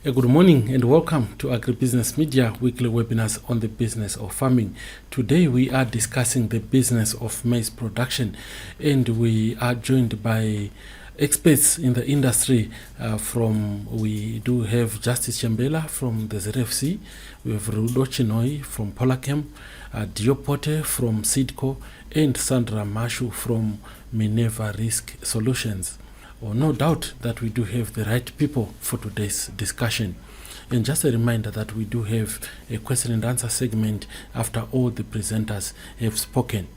Good morning and welcome to Agribusiness Media weekly webinars on the business of farming. Today we are discussing the business of maize production, and we are joined by experts in the industry. We do have Justice Chembela from the ZFC, we have Rudo Chinhoi from Polachem, Dior Pote from SeedCo, and Sandra Mhashu from Minerva Risk Solutions. No doubt that we do have the right people for today's discussion. And just a reminder that we do have a question and answer segment after all the presenters have spoken.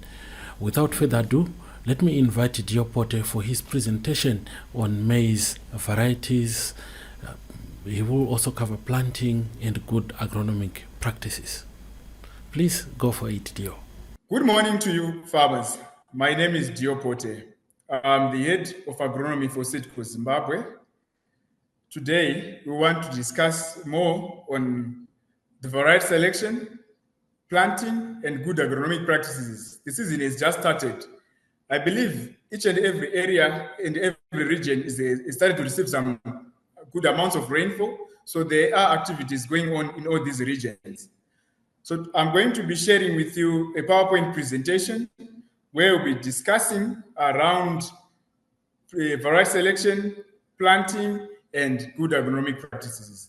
Without further ado, let me invite Dior Pote for his presentation on maize varieties. He will also cover planting and good agronomic practices. Please go for it, Dior. Good morning to you, farmers. My name is Dior Pote. I'm the head of agronomy for SeedCo Zimbabwe. Today, we want to discuss more on the variety selection, planting, and good agronomic practices. The season has just started. I believe each and every area and every region is starting to receive some good amounts of rainfall. So there are activities going on in all these regions. So I'm going to be sharing with you a PowerPoint presentation where we'll be discussing around variety selection, planting, and good agronomic practices.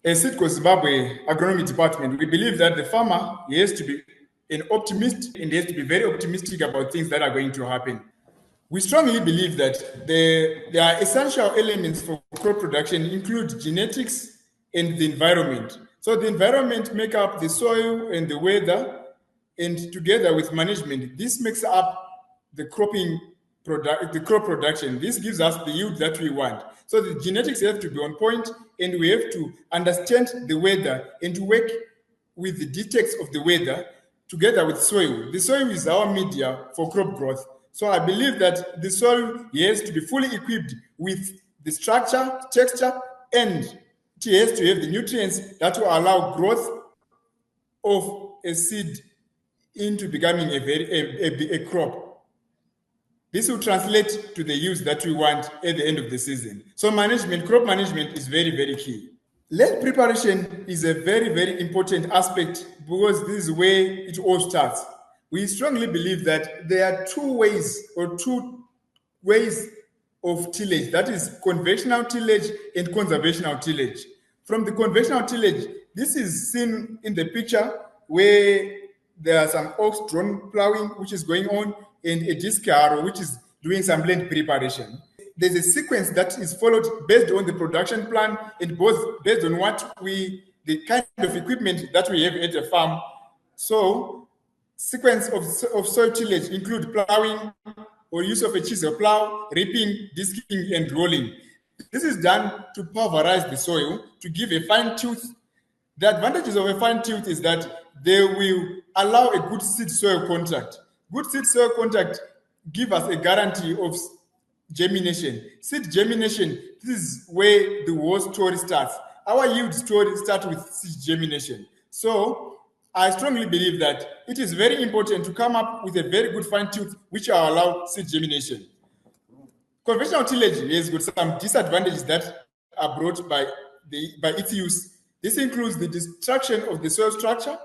As SeedCo Zimbabwe Agronomy Department, we believe that the farmer has to be an optimist and has to be very optimistic about things that are going to happen. We strongly believe that there are essential elements for crop production include genetics and the environment. So the environment make up the soil and the weather, and together with management, this makes up the crop production. This gives us the yield that we want. So the genetics have to be on point, and we have to understand the weather and to work with the details of the weather together with soil. The soil is our media for crop growth. So I believe that the soil has to be fully equipped with the structure, texture, and it has to have the nutrients that will allow growth of a seed into becoming a crop. This will translate to the use that we want at the end of the season. So crop management is very, very key. Land preparation is a very, very important aspect because this is where it all starts. We strongly believe that there are two ways of tillage, that is conventional tillage and conservational tillage. From the conventional tillage, this is seen in the picture where there are some ox-drawn plowing which is going on and a disc harrow which is doing some land preparation. There's a sequence that is followed based on the production plan and both based on the kind of equipment that we have at the farm. So sequence of soil tillage include plowing or use of a chisel plow, reaping, disking, and rolling. This is done to pulverize the soil to give a fine tooth. The advantages of a fine tooth is that they will allow a good seed-soil contact. Good seed-soil contact give us a guarantee of germination. Seed germination, this is where the whole story starts. Our yield story starts with seed germination. So I strongly believe that it is very important to come up with a very good fine tooth which will allow seed germination. Conventional tillage has got some disadvantages that are brought by its use. This includes the destruction of the soil structure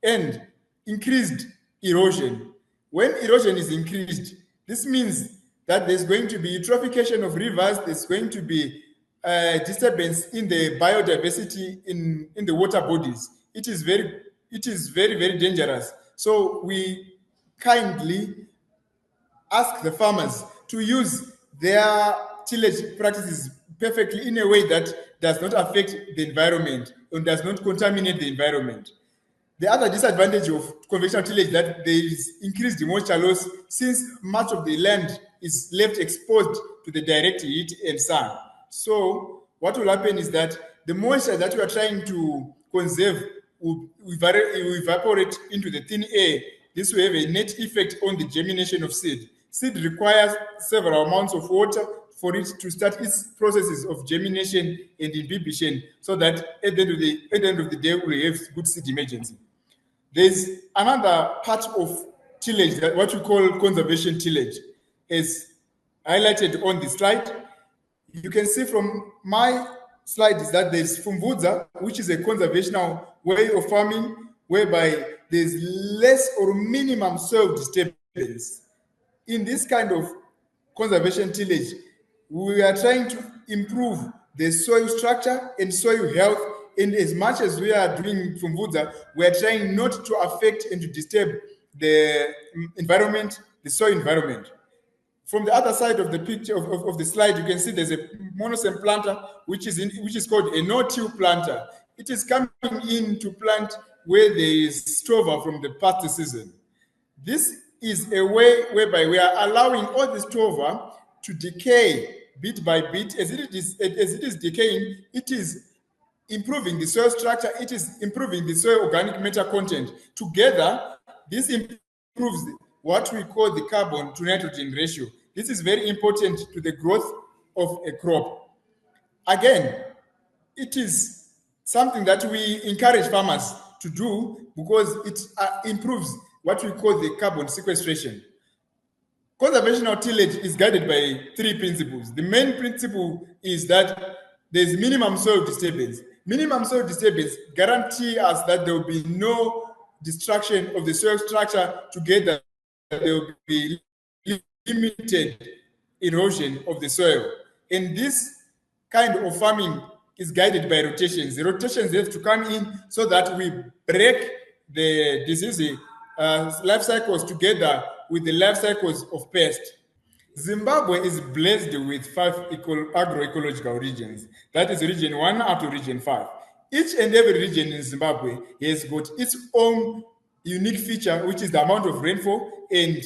and increased erosion. When erosion is increased, this means that there's going to be eutrophication of rivers, there's going to be disturbance in the biodiversity in the water bodies. It is very, very dangerous. So we kindly ask the farmers to use their tillage practices perfectly in a way that does not affect the environment and does not contaminate the environment. The other disadvantage of conventional tillage is that there is increased moisture loss since much of the land is left exposed to the direct heat and sun. So what will happen is that the moisture that we are trying to conserve will evaporate into the thin air. This will have a net effect on the germination of seed. Seed requires several amounts of water for it to start its processes of germination and imbibition so that at the end of the day, we have good seed emergency. There's another part of tillage, that what we call conservation tillage, is highlighted on the slide. You can see from my slide is that there's Fumvudza, which is a conservational way of farming, whereby there's less or minimum soil disturbance. In this kind of conservation tillage, we are trying to improve the soil structure and soil health. And as much as we are doing Fumvudza, we are trying not to affect and to disturb the environment, the soil environment. From the other side of the picture of the slide, you can see there's a monosem planter, which is called a no-till planter. It is coming in to plant where there is stover from the past season. This is a way whereby we are allowing all the stover to decay bit by bit. As it is decaying, it is improving the soil structure, it is improving the soil organic matter content. Together, this improves what we call the carbon to nitrogen ratio. This is very important to the growth of a crop. Again, it is something that we encourage farmers to do because it improves what we call the carbon sequestration. Conservational tillage is guided by 3 principles. The main principle is that there's minimum soil disturbance. Minimum soil disturbance guarantees us that there will be no destruction of the soil structure. Together, there will be limited erosion of the soil. And this kind of farming is guided by rotations. The rotations have to come in so that we break the disease life cycles together with the life cycles of pest. Zimbabwe is blessed with 5 agroecological regions. That is region 1 up to region 5. Each and every region in Zimbabwe has got its own unique feature, which is the amount of rainfall. And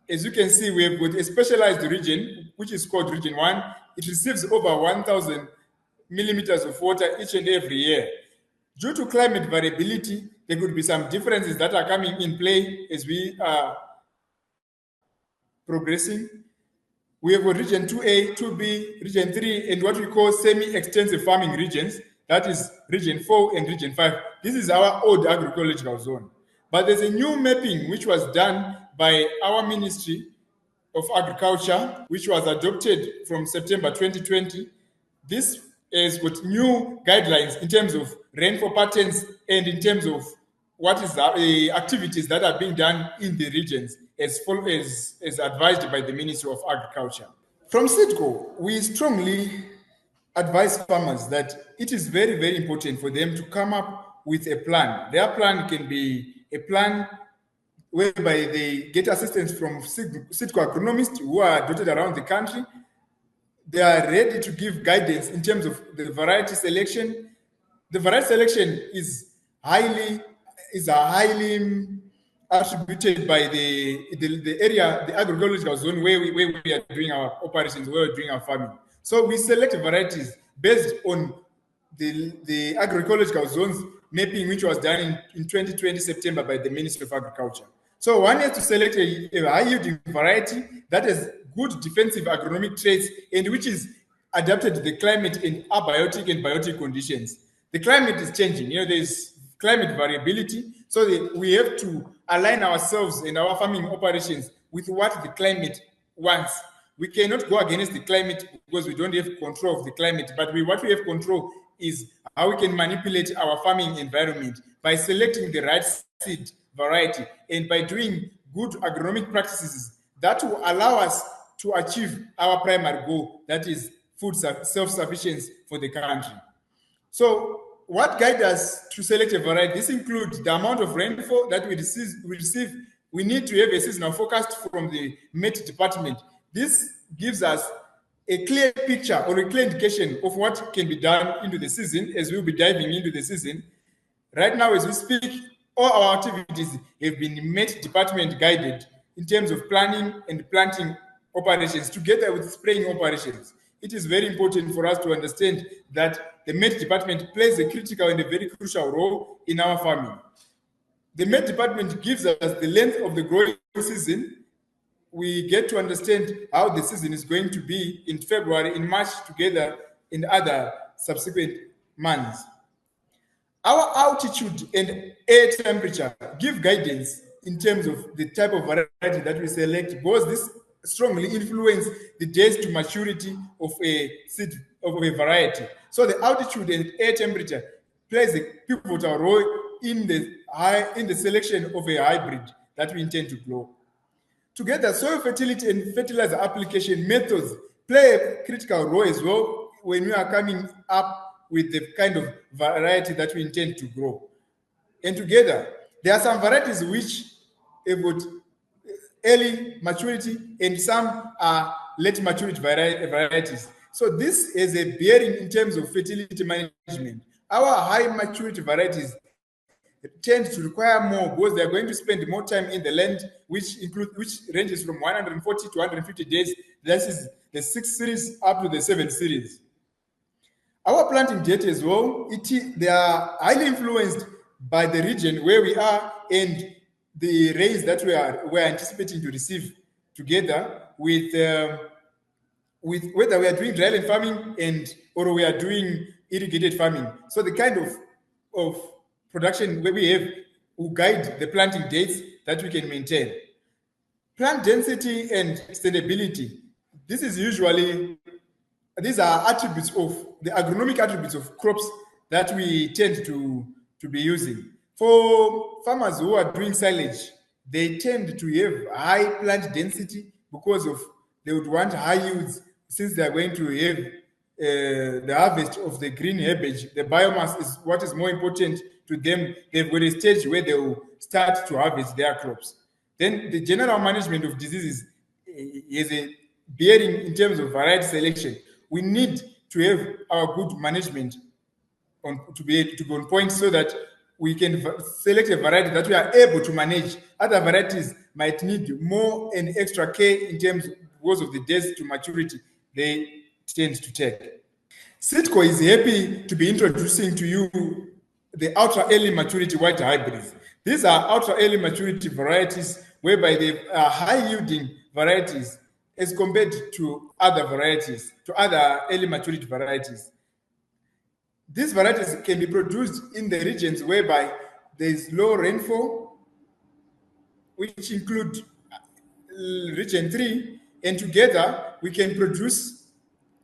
as you can see, we have got a specialized region, which is called region 1. It receives over 1,000 millimeters of water each and every year. Due to climate variability, there could be some differences that are coming in play as we are progressing. We have got region 2A, 2B, region 3, and what we call semi-extensive farming regions. That is region 4 and region 5. This is our old agroecological zone. But there's a new mapping which was done by our Ministry of Agriculture, which was adopted from September 2020. This has got new guidelines in terms of rainfall patterns and in terms of what is the activities that are being done in the regions as advised by the Ministry of Agriculture. From SeedCo, we strongly advise farmers that it is very, very important for them to come up with a plan. Their plan can be a plan whereby they get assistance from SeedCo agronomists who are dotted around the country. They are ready to give guidance in terms of the variety selection. The variety selection is highly attributed by the area, the agroecological zone where we are doing our operations, where we're doing our farming. So we select varieties based on the agroecological zones mapping, which was done in 2020 September by the Ministry of Agriculture. So one has to select a high-yielding variety that has good defensive agronomic traits and which is adapted to the climate and abiotic and biotic conditions. The climate is changing. There's climate variability, so we have to align ourselves and our farming operations with what the climate wants. We cannot go against the climate because we don't have control of the climate, but what we have control is how we can manipulate our farming environment by selecting the right seed variety and by doing good agronomic practices that will allow us to achieve our primary goal, that is food self-sufficiency for the country. So what guides us to select a variety? This includes the amount of rainfall that we receive. We need to have a seasonal forecast from the Met department. This gives us a clear picture or a clear indication of what can be done into the season as we'll be diving into the season. Right now, as we speak, all our activities have been Met department guided in terms of planning and planting operations together with spraying operations. It is very important for us to understand that the Met department plays a critical and a very crucial role in our farming. The Met department gives us the length of the growing season. We get to understand how the season is going to be in February, in March, together in other subsequent months. Our altitude and air temperature give guidance in terms of the type of variety that we select, because this strongly influence the days to maturity of a seed of a variety. So the altitude and air temperature plays a pivotal role in the selection of a hybrid that we intend to grow. Together, soil fertility and fertilizer application methods play a critical role as well when we are coming up with the kind of variety that we intend to grow. And together, there are some varieties which have got early maturity and some are late maturity varieties. So this is a bearing in terms of fertility management. Our high maturity varieties tend to require more because they are going to spend more time in the land, which ranges from 140 to 150 days. This is the 6th series up to the 7th series. Our planting data as well, they are highly influenced by the region where we are and the rains that we're anticipating to receive, together with whether we are doing dry land farming or we are doing irrigated farming. So the kind of production where we have will guide the planting dates that we can maintain. Plant density and extendability. These are attributes of the agronomic attributes of crops that we tend to be using. For farmers who are doing silage, they tend to have high plant density because they would want high yields since they are going to have the harvest of the green herbage. The biomass is what is more important to them. They've got a stage where they will start to harvest their crops. Then the general management of diseases is a bearing in terms of variety selection. We need to have our good management to be on point so that we can select a variety that we are able to manage. Other varieties might need more and extra care in terms because of the days to maturity they tend to take. SeedCo is happy to be introducing to you the ultra early maturity white hybrids. These are ultra early maturity varieties whereby they are high yielding varieties as compared to other varieties, to other early maturity varieties. These varieties can be produced in the regions whereby there is low rainfall, which include region 3, and together we can produce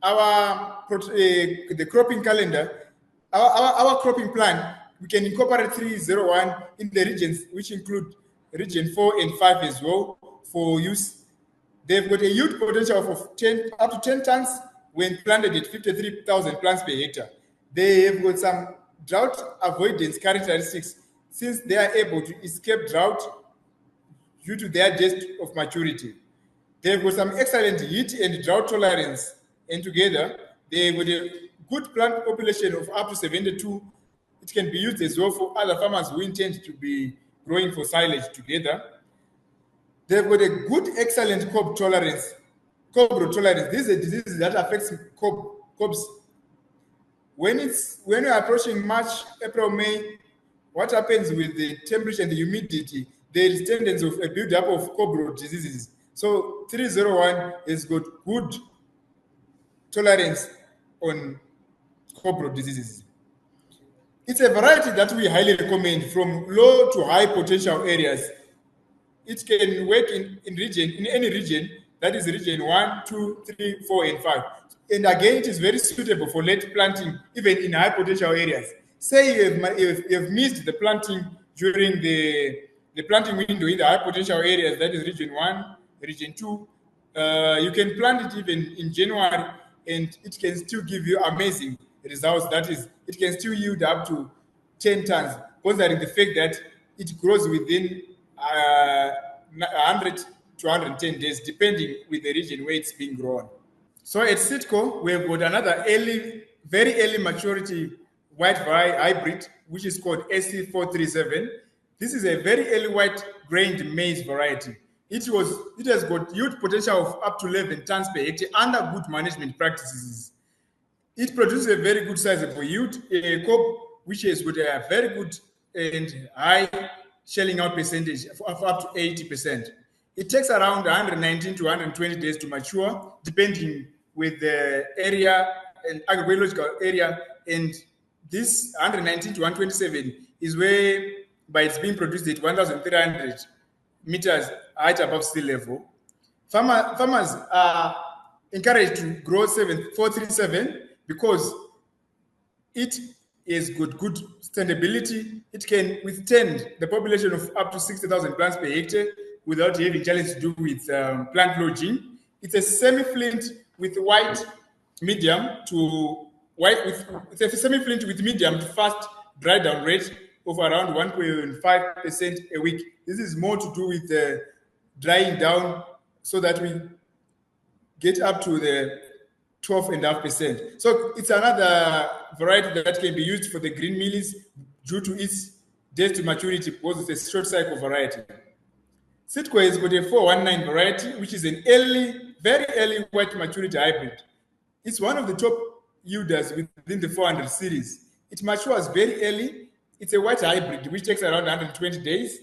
the cropping calendar, our cropping plan. We can incorporate 301 in the regions which include region 4 and 5 as well for use. They've got a yield potential of up to 10 tons when planted at 53,000 plants per hectare. They have got some drought avoidance characteristics since they are able to escape drought due to their depth of maturity. They've got some excellent heat and drought tolerance, and together they've got a good plant population of up to 72. It can be used as well for other farmers who intend to be growing for silage together. They've got a good, excellent cob tolerance. Cob tolerance. This is a disease that affects cobs. When we are approaching March, April, May, what happens with the temperature and the humidity? There is tendency of a build-up of cob diseases. So 301 has got good tolerance on cob diseases. It's a variety that we highly recommend from low to high potential areas. It can work in any region, that is region 1, 2, 3, 4, and 5. And again, it is very suitable for late planting, even in high potential areas. Say you have missed the planting during the planting window in the high potential areas, that is region 1, region 2. You can plant it even in January, and it can still give you amazing results. That is, it can still yield up to 10 tons, considering the fact that it grows within 100 to 110 days, depending with the region where it's being grown. So at SeedCo, we have got another very early maturity white hybrid, which is called SC437. This is a very early white grained maize variety. It has got yield potential of up to 11 tons per hectare under good management practices. It produces a very good sizable yield, a cob which has got a very good and high shelling out percentage of up to 80%. It takes around 119 to 120 days to mature, depending with the area and agrobiological area. And this 119 to 127 is where by it's being produced at 1,300 meters height above sea level. Farmers are encouraged to grow 437 because it has got good standability. It can withstand the population of up to 60,000 plants per hectare without having challenge to do with plant lodging. It's a semi-flint with white medium to white with it's a semi-flint with medium to fast dry down rate of around 1.5% a week. This is more to do with drying down so that we get up to the 12.5%. So it's another variety that can be used for the green mealies due to its days to maturity because it's a short cycle variety. SeedCo has got a 419 variety, which is an early, very early white maturity hybrid. It's one of the top yielders within the 400 series. It matures very early. It's a white hybrid, which takes around 120 days,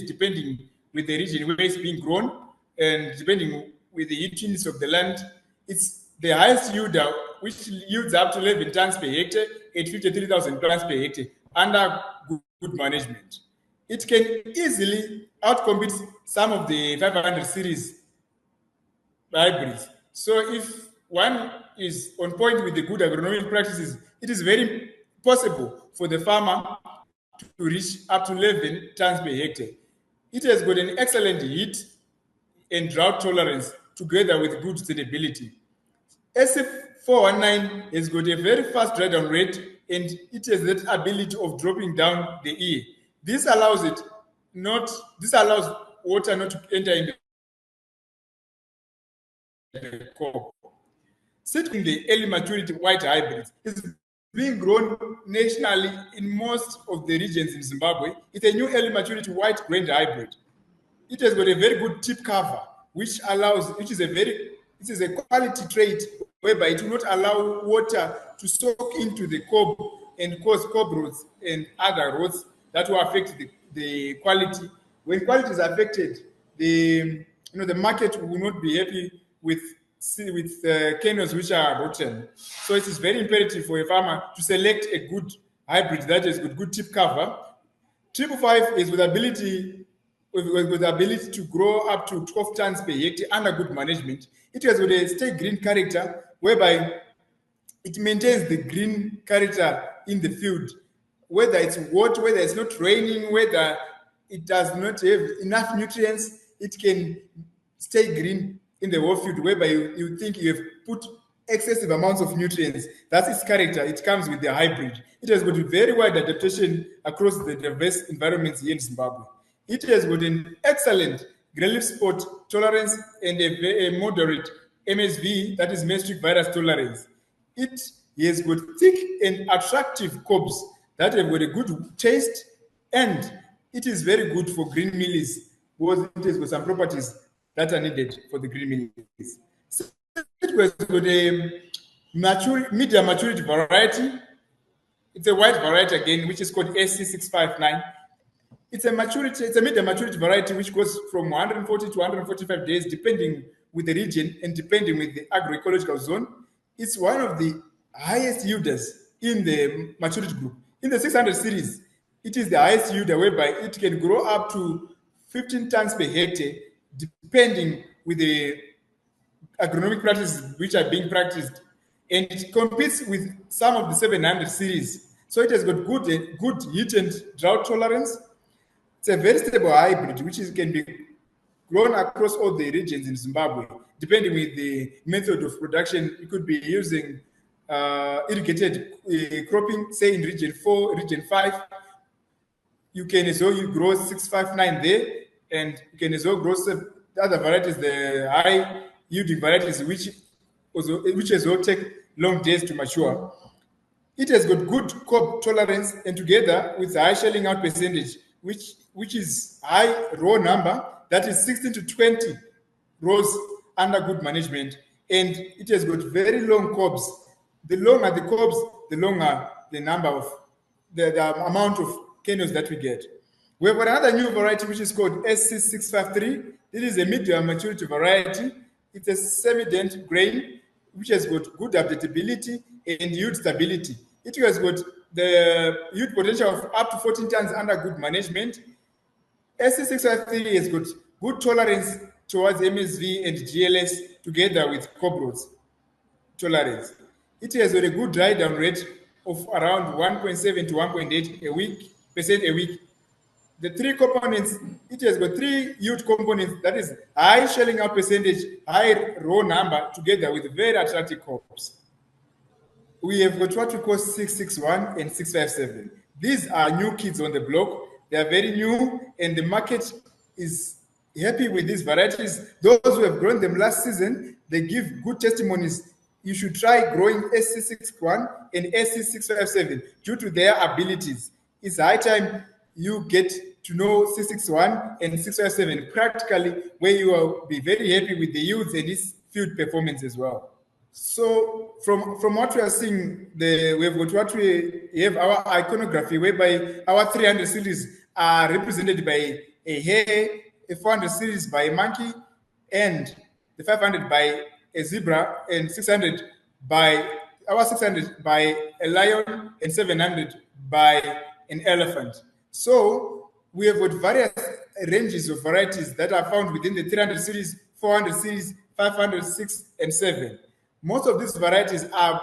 depending with the region where it's being grown and depending with the heatiness of the land. It's the highest yielder, which yields up to 11 tons per hectare at 53,000 plants per hectare under good management. It can easily outcompete some of the 500 series hybrids. So if one is on point with the good agronomic practices, it is very possible for the farmer to reach up to 11 tons per hectare. It has got an excellent heat and drought tolerance together with good stability. SF419 has got a very fast dry down rate and it has that ability of dropping down the ear. This allows water not to enter in the core. Sitting the early maturity white hybrids is being grown nationally in most of the regions in Zimbabwe. It's a new early maturity white grained hybrid. It has got a very good tip cover, which is a quality trait whereby it will not allow water to soak into the cob and cause cob rots and other rots that will affect the quality. When quality is affected, the market will not be happy with kernels which are rotten. So it is very imperative for a farmer to select a good hybrid that has good tip cover. 555 is with the ability to grow up to 12 tons per hectare under good management. It has got a stay green character whereby it maintains the green character in the field, whether it's hot, whether it's not raining, whether it does not have enough nutrients, it can stay green in the whole field, whereby you think you have put excessive amounts of nutrients. That's its character. It comes with the hybrid. It has got a very wide adaptation across the diverse environments here in Zimbabwe. It has got an excellent green leaf spot tolerance and a moderate MSV, that is maize-streak virus tolerance. It has got thick and attractive cobs that have got a good taste, and it is very good for green mealies because it has got some properties that are needed for the green mealies. So it was got a medium maturity variety. It's a white variety again, which is called SC659. It's a medium maturity variety which goes from 140 to 145 days, depending with the region and depending with the agroecological zone. It's one of the highest yielders in the maturity group. In the 600 series, it is the highest yielder, whereby it can grow up to 15 tons per hectare, depending with the agronomic practices which are being practiced. And it competes with some of the 700 series. So it has got good heat and drought tolerance. It's a very stable hybrid, which can be grown across all the regions in Zimbabwe, depending with the method of production. You could be using irrigated cropping, say in region 4, region 5. You can as well grow 659 there, and you can as well grow the other varieties, the high yielding varieties, which as well take long days to mature. It has got good crop tolerance, and together with the high shelling out percentage, which is high raw number, that is 16 to 20 rows under good management, and it has got very long cobs. The longer the cobs, the longer the number of the amount of kernels that we get. We have got another new variety which is called SC653. This is a medium maturity variety. It's a semi-dent grain which has got good adaptability and yield stability. It has got the yield potential of up to 14 tons under good management. SC653 has got good tolerance towards MSV and GLS together with cob rots tolerance. It has got a good dry down rate of around 1.7 to 1.8% a week. The three components, it has got three yield components, that is high shelling out percentage, high raw number, together with very attractive crops. We have got what we call 661 and 657. These are new kids on the block. They are very new, and the market is happy with these varieties. Those who have grown them last season, they give good testimonies. You should try growing SC61 and SC657 due to their abilities. It's high time you get to know 661 and 657 practically, where you will be very happy with the yields and its field performance as well. So from what we are seeing, we've got what we have our iconography, whereby our 300 series are represented by a hare, a 400 series by a monkey, and the 500 by a zebra, and 600 by a lion, and 700 by an elephant. So we have got various ranges of varieties that are found within the 300 series, 400 series, 500, 6, and 7. Most of these varieties are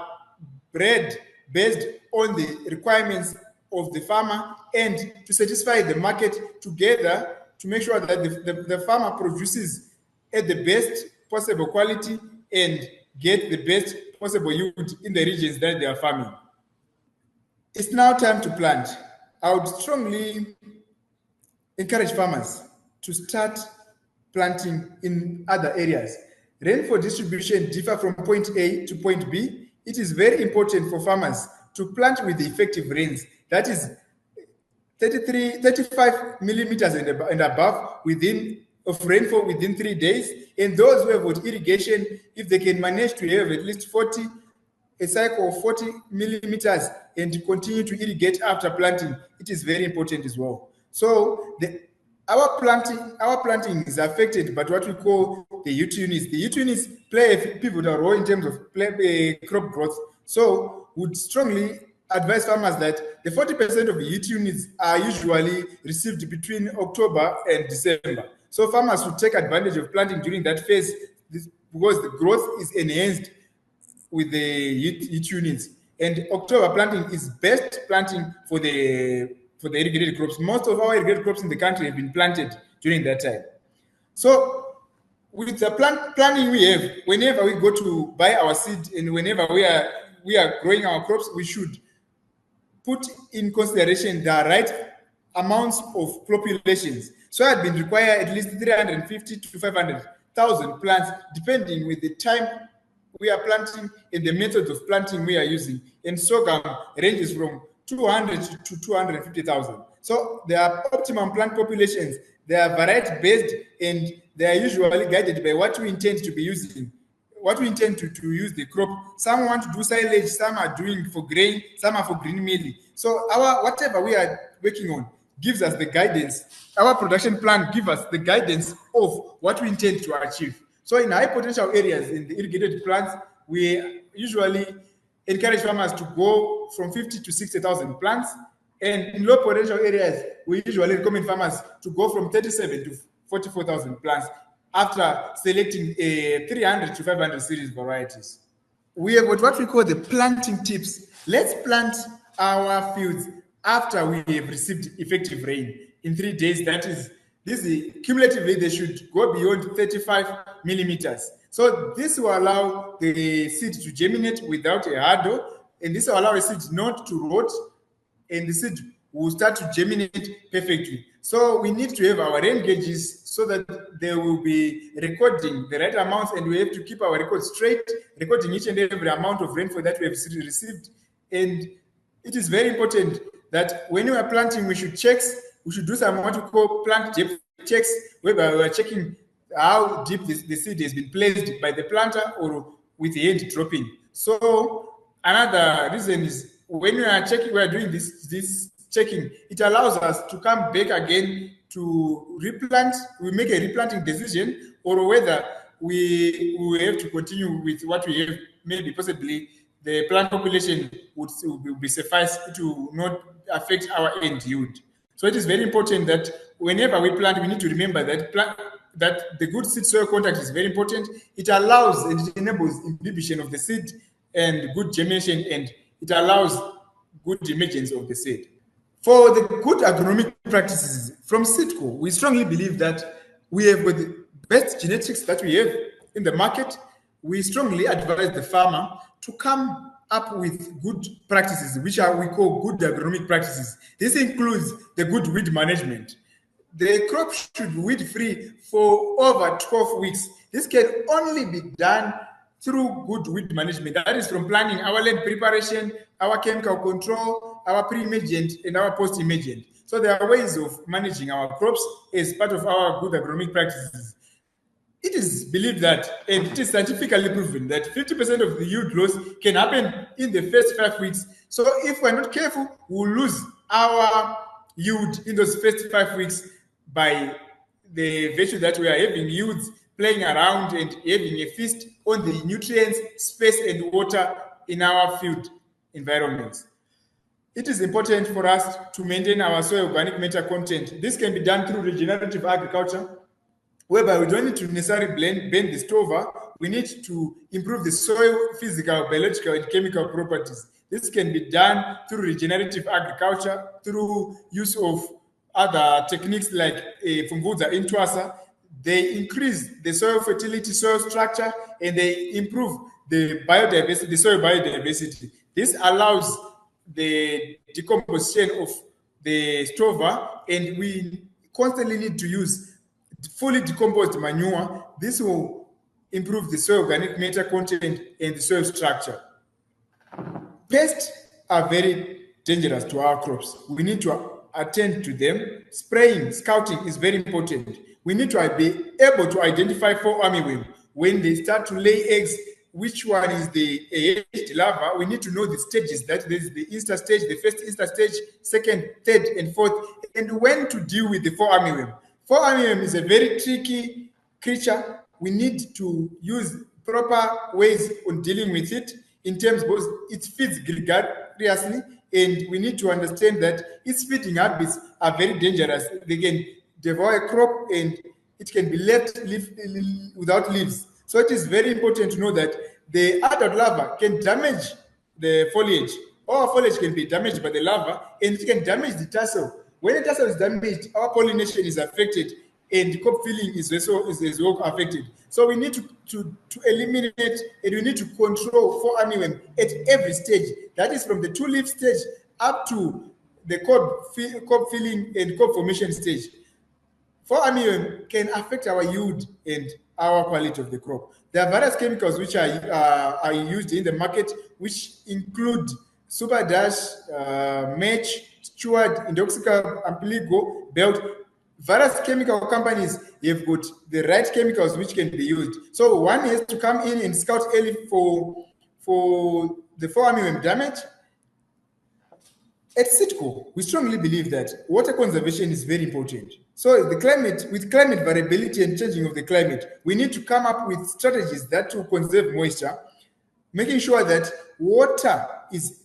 bred based on the requirements of the farmer and to satisfy the market together, to make sure that the farmer produces at the best possible quality and get the best possible yield in the regions that they are farming. It's now time to plant. I would strongly encourage farmers to start planting in other areas. Rainfall distribution differ from point A to point B. It is very important for farmers to plant with the effective rains, that is 35 millimeters and above of rainfall within 3 days. And those who have got irrigation, if they can manage to have at least a cycle of 40 millimeters and continue to irrigate after planting, it is very important as well. So our planting is affected by what we call the youth units. The youth units play a pivotal role in terms of crop growth. So would strongly advise farmers that the 40% of the youth units are usually received between October and December. So farmers should take advantage of planting during that phase, because the growth is enhanced with the youth units. And October planting is best planting for the irrigated crops. Most of our irrigated crops in the country have been planted during that time. So with the planning we have, whenever we go to buy our seed and whenever we are growing our crops, we should put in consideration the right amounts of populations. So I'd been require at least 350 to 500,000 plants, depending with the time we are planting and the methods of planting we are using. And sorghum ranges from 200 to 250,000. So there are optimum plant populations. They are variety based, and they are usually guided by what we intend to be using, what we intend to use the crop. Some want to do silage, some are doing for grain, some are for green meal. So whatever we are working on gives us the guidance. Our production plan gives us the guidance of what we intend to achieve. So in high potential areas in the irrigated plants, we usually encourage farmers to go from 50 to 60,000 plants. And in low potential areas, we usually recommend farmers to go from 37 to 44,000 plants after selecting a 300 to 500 series varieties. We have got what we call the planting tips. Let's plant our fields after we have received effective rain in 3 days. That is, cumulatively, they should go beyond 35 millimeters. So this will allow the seed to germinate without a hurdle, and this will allow the seed not to rot, and the seed will start to germinate perfectly. So we need to have our rain gauges so that they will be recording the right amounts, and we have to keep our records straight, recording each and every amount of rainfall that we have received. And it is very important that when we are planting, we should do some what we call plant depth checks, whereby we are checking how deep the seed has been placed by the planter or with the hand dropping. So another reason is when we are doing this checking, it allows us to come back again to replant. We make a replanting decision, or whether we have to continue with what we have. Maybe possibly the plant population will be suffice to not affect our end yield. So it is very important that whenever we plant, we need to remember that the good seed soil contact is very important. It allows and it enables imbibition of the seed and good germination, and it allows good emergence of the seed. For the good agronomic practices from SeedCo, we strongly believe that we have got the best genetics that we have in the market. We strongly advise the farmer to come up with good practices, which we call good agronomic practices. This includes the good weed management. The crop should be weed-free for over 12 weeks. This can only be done through good weed management. That is from planning, our land preparation, our chemical control, our pre-emergent and our post-emergent. So there are ways of managing our crops as part of our good agronomic practices. It is believed that, and it is scientifically proven, that 50% of the yield loss can happen in the first 5 weeks. So if we're not careful, we'll lose our yield in those first 5 weeks by the virtue that we are having yields playing around and having a feast on the nutrients, space, and water in our field environments. It is important for us to maintain our soil organic matter content. This can be done through regenerative agriculture, whereby we don't need to necessarily bend the stover. We need to improve the soil physical, biological, and chemical properties. This can be done through regenerative agriculture, through use of other techniques like Fumbuza Intwasa. They increase the soil fertility, soil structure, and they improve the biodiversity, the soil biodiversity. This allows the decomposition of the stover, and we constantly need to use fully decomposed manure. This will improve the soil organic matter content and the soil structure. Pests are very dangerous to our crops. We need to attend to them. Spraying, scouting is very important. We need to be able to identify fall armyworm. When they start to lay eggs, which one is the aged larva? We need to know the stages. That is the instar stage, the first instar stage, second, third, and fourth, and when to deal with the fall armyworm. Fall armyworm is a very tricky creature. We need to use proper ways on dealing with it in terms of it feeds gregariously, and we need to understand that its feeding habits are very dangerous. They can devour a crop and it can be left without leaves. So it is very important to know that the adult larva can damage the foliage. Our foliage can be damaged by the larva, and it can damage the tassel. When the tassel is damaged, our pollination is affected, and crop filling is also affected. So we need to eliminate, and we need to control fall armyworm at every stage. That is from the two-leaf stage up to the crop filling and crop formation stage. Fall armyworm can affect our yield and our quality of the crop. There are various chemicals which are used in the market, which include Super Dash, Match, Steward, Indoxacarb, Ampligo, Belt. Various chemical companies have got the right chemicals which can be used. So one has to come in and scout early for the fall armyworm damage. At SeedCo, we strongly believe that water conservation is very important. So with climate variability and changing of the climate, we need to come up with strategies that will conserve moisture, making sure that water is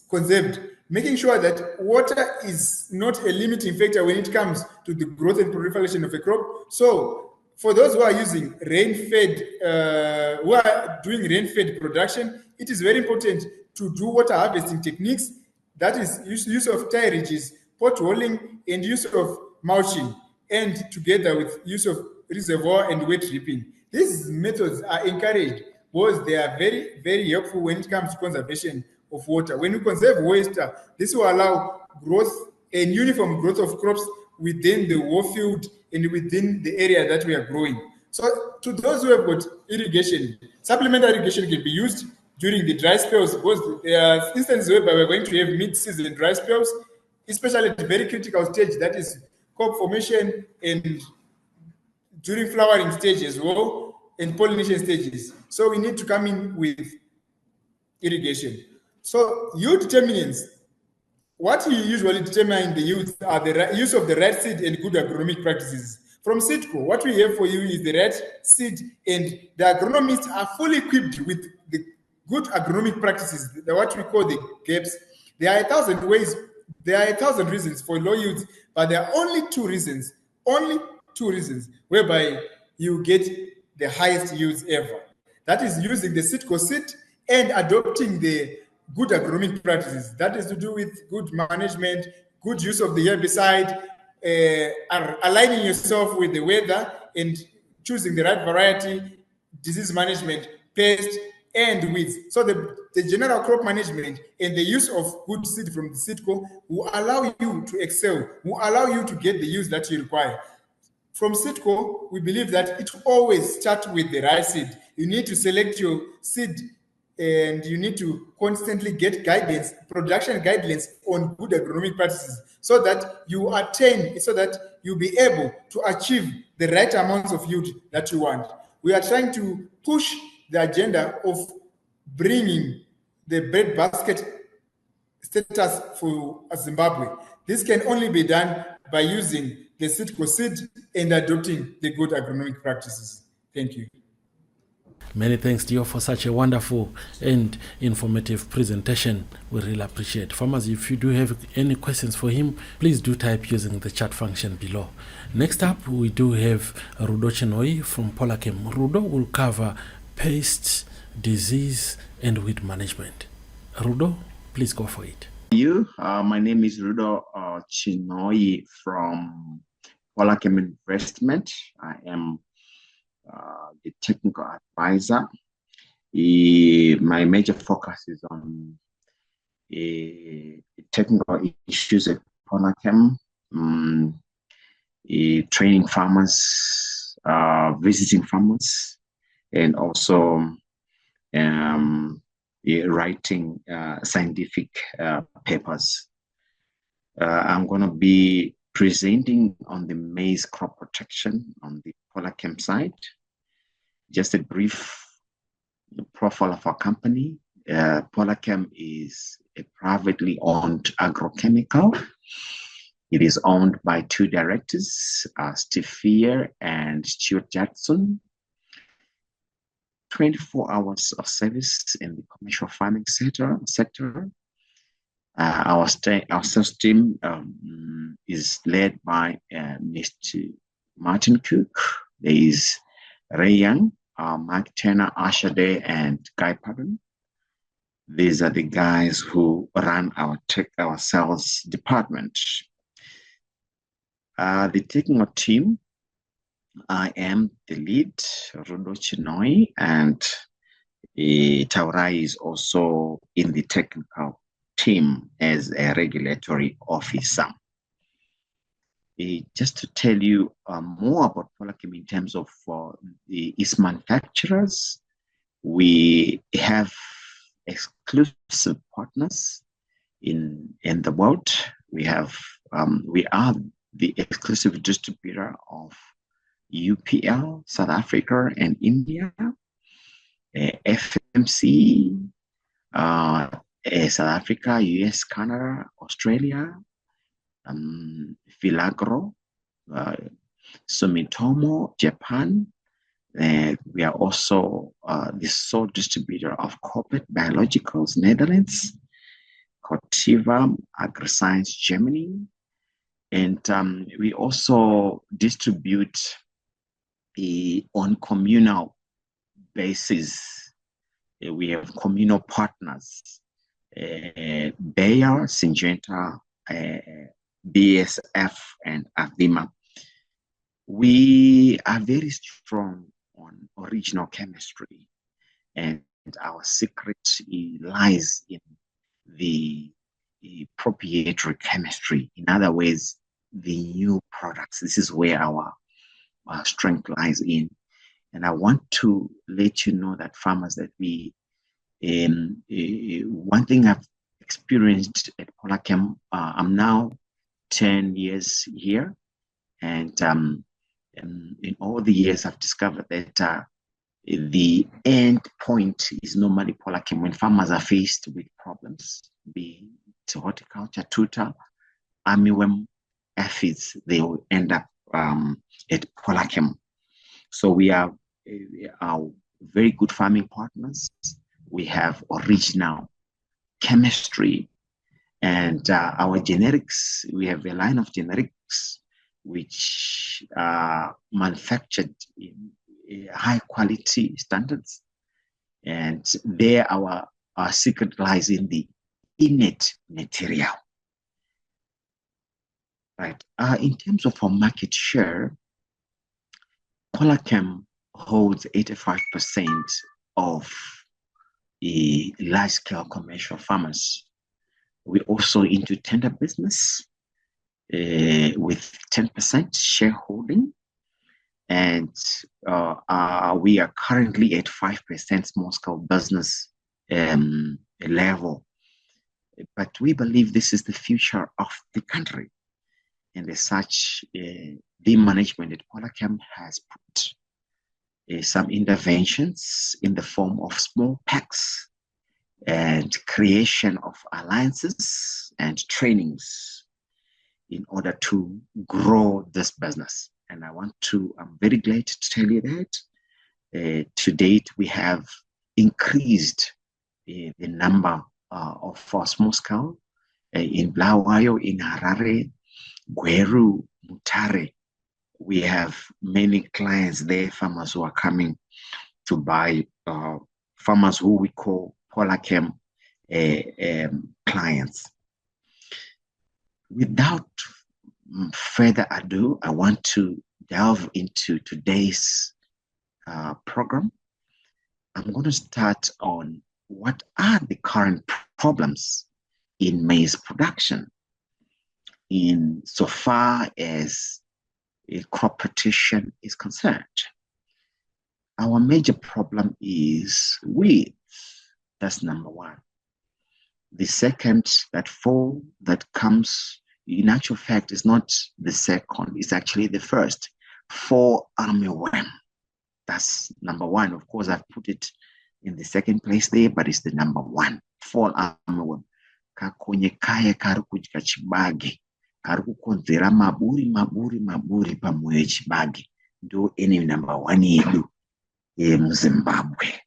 conserved, making sure that water is not a limiting factor when it comes to the growth and proliferation of a crop. So for those who are using rain-fed, who are doing rain-fed production, it is very important to do water harvesting techniques. That is use of tierages, potholing, and use of mulching, and together with use of reservoir and wet ripping. These methods are encouraged because they are very, very helpful when it comes to conservation of water. When we conserve water, this will allow growth and uniform growth of crops within the whole field and within the area that we are growing. So to those who have got irrigation, supplemental irrigation can be used during the dry spells, because there are instances whereby we're going to have mid-season dry spells, especially at a very critical stage, that is crop formation and during flowering stage as well, and pollination stages. So we need to come in with irrigation. So yield determinants, what you usually determine the yields are the use of the right seed and good agronomic practices. From SeedCo, what we have for you is the right seed, and the agronomists are fully equipped with the good agronomic practices, what we call the gaps. There are 1,000 ways, there are 1,000 reasons for low yields, but there are only two reasons whereby you get the highest yields ever. That is using the SeedCo seed and adopting the good agronomic practices. That is to do with good management, good use of the herbicide, aligning yourself with the weather and choosing the right variety, disease management, pest, and weeds. So the general crop management and the use of good seed from the SeedCo will allow you to excel, will allow you to get the use that you require. From SeedCo, we believe that it always starts with the right seed. You need to select your seed and you need to constantly get guidance, production guidelines on good agronomic practices so that you attain, so that you'll be able to achieve the right amounts of yield that you want. We are trying to push the agenda of bringing the breadbasket status for Zimbabwe. This can only be done by using the SeedCo seed and adopting the good agronomic practices. Thank you. Many thanks, Dior, for such a wonderful and informative presentation. We really appreciate. Farmers, if you do have any questions for him, please do type using the chat function below. Next up, we do have Rudo Chinhoi from Polachem. Rudo will cover pests, disease, and weed management. Rudo, please go for it. My name is Rudo Chinhoi from Polachem Investment. I am the technical advisor. My major focus is on technical issues at Polachem, training farmers, visiting farmers, and also writing scientific papers. I'm going to be presenting on the maize crop protection on the Polachem side. Just a brief profile of our company. Polachem is a privately owned agrochemical. It is owned by two directors, Steve Fear and Stuart Jackson. 24 hours of service in the commercial farming sector. Our sales team is led by Mr. Martin Cook. There is Ray Young, Mike Turner, Asha Day, and Guy Padden. These are the guys who run our sales department. The technical team, I am the lead, Rudo Chinhoi, and Taurai is also in the technical team as a regulatory officer. Just to tell you more about Polachem in terms of its manufacturers, we have exclusive partners in the world. We are the exclusive distributor of UPL, South Africa and India, FMC, South Africa, US, Canada, Australia, Filagro, Sumitomo, Japan. We are also the sole distributor of Corporate Biologicals, Netherlands, Corteva, AgriScience, Germany, and we also distribute on communal basis. We have communal partners, Bayer, Syngenta, BSF, and Avima. We are very strong on original chemistry, and our secret lies in the proprietary chemistry. In other words, the new products. This is where our strength lies in. And I want to let you know that farmers, that we, one thing I've experienced at Polachem, I'm now 10 years here, and in all the years I've discovered that the end point is normally Polachem. When farmers are faced with problems, be it horticulture, tutor, armyworm, aphids, they will end up at Polachem. So we are very good farming partners. We have original chemistry, and our generics, we have a line of generics which are manufactured in high quality standards, and there our secret lies in the innate material. Right. In terms of our market share, Polachem holds 85% of the large-scale commercial farmers. We're also into tender business with 10% shareholding, and we are currently at 5% small-scale business level. But we believe this is the future of the country. And as such, the management at Polachem has put some interventions in the form of small packs and creation of alliances and trainings in order to grow this business. And I'm very glad to tell you that to date we have increased the number of small scale in Bulawayo, in Harare, Gweru, Mutare. We have many clients there, farmers who are coming to buy, farmers who we call Polachem clients. Without further ado, I want to delve into today's program. I'm going to start on what are the current problems in maize production in so far as crop rotation is concerned. Our major problem is weeds. That's number one. The second, that fall that comes, in actual fact, is not the second, it's actually the first. Fall armyworm. That's number one. Of course, I've put it in the second place there, but it's the number one. Fall armyworm. Kakonye kaya karukujika chibage. Karukukonzera maburi pamoyo chibage. Do any number one yedu in Zimbabwe.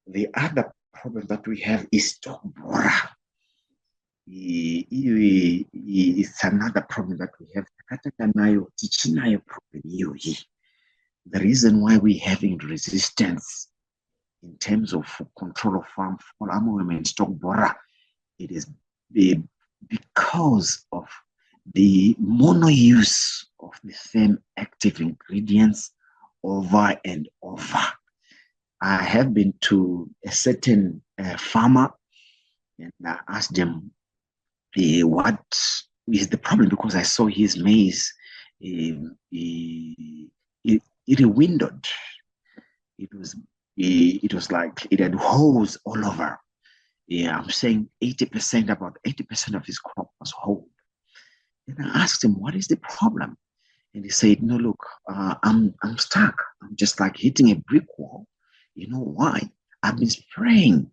The other problem that we have is stock borer. It's another problem that we have. The reason why we're having resistance in terms of control of farm armyworm and stock borer, it is because of the mono use of the same active ingredients over and over. I have been to a certain farmer and I asked him what is the problem, because I saw his maize, it windowed. It was like it had holes all over. Yeah, I'm saying 80%, about 80% of his crop was whole. And I asked him, what is the problem? And he said, no, look, I'm stuck. I'm just like hitting a brick wall. You know why? I've been spraying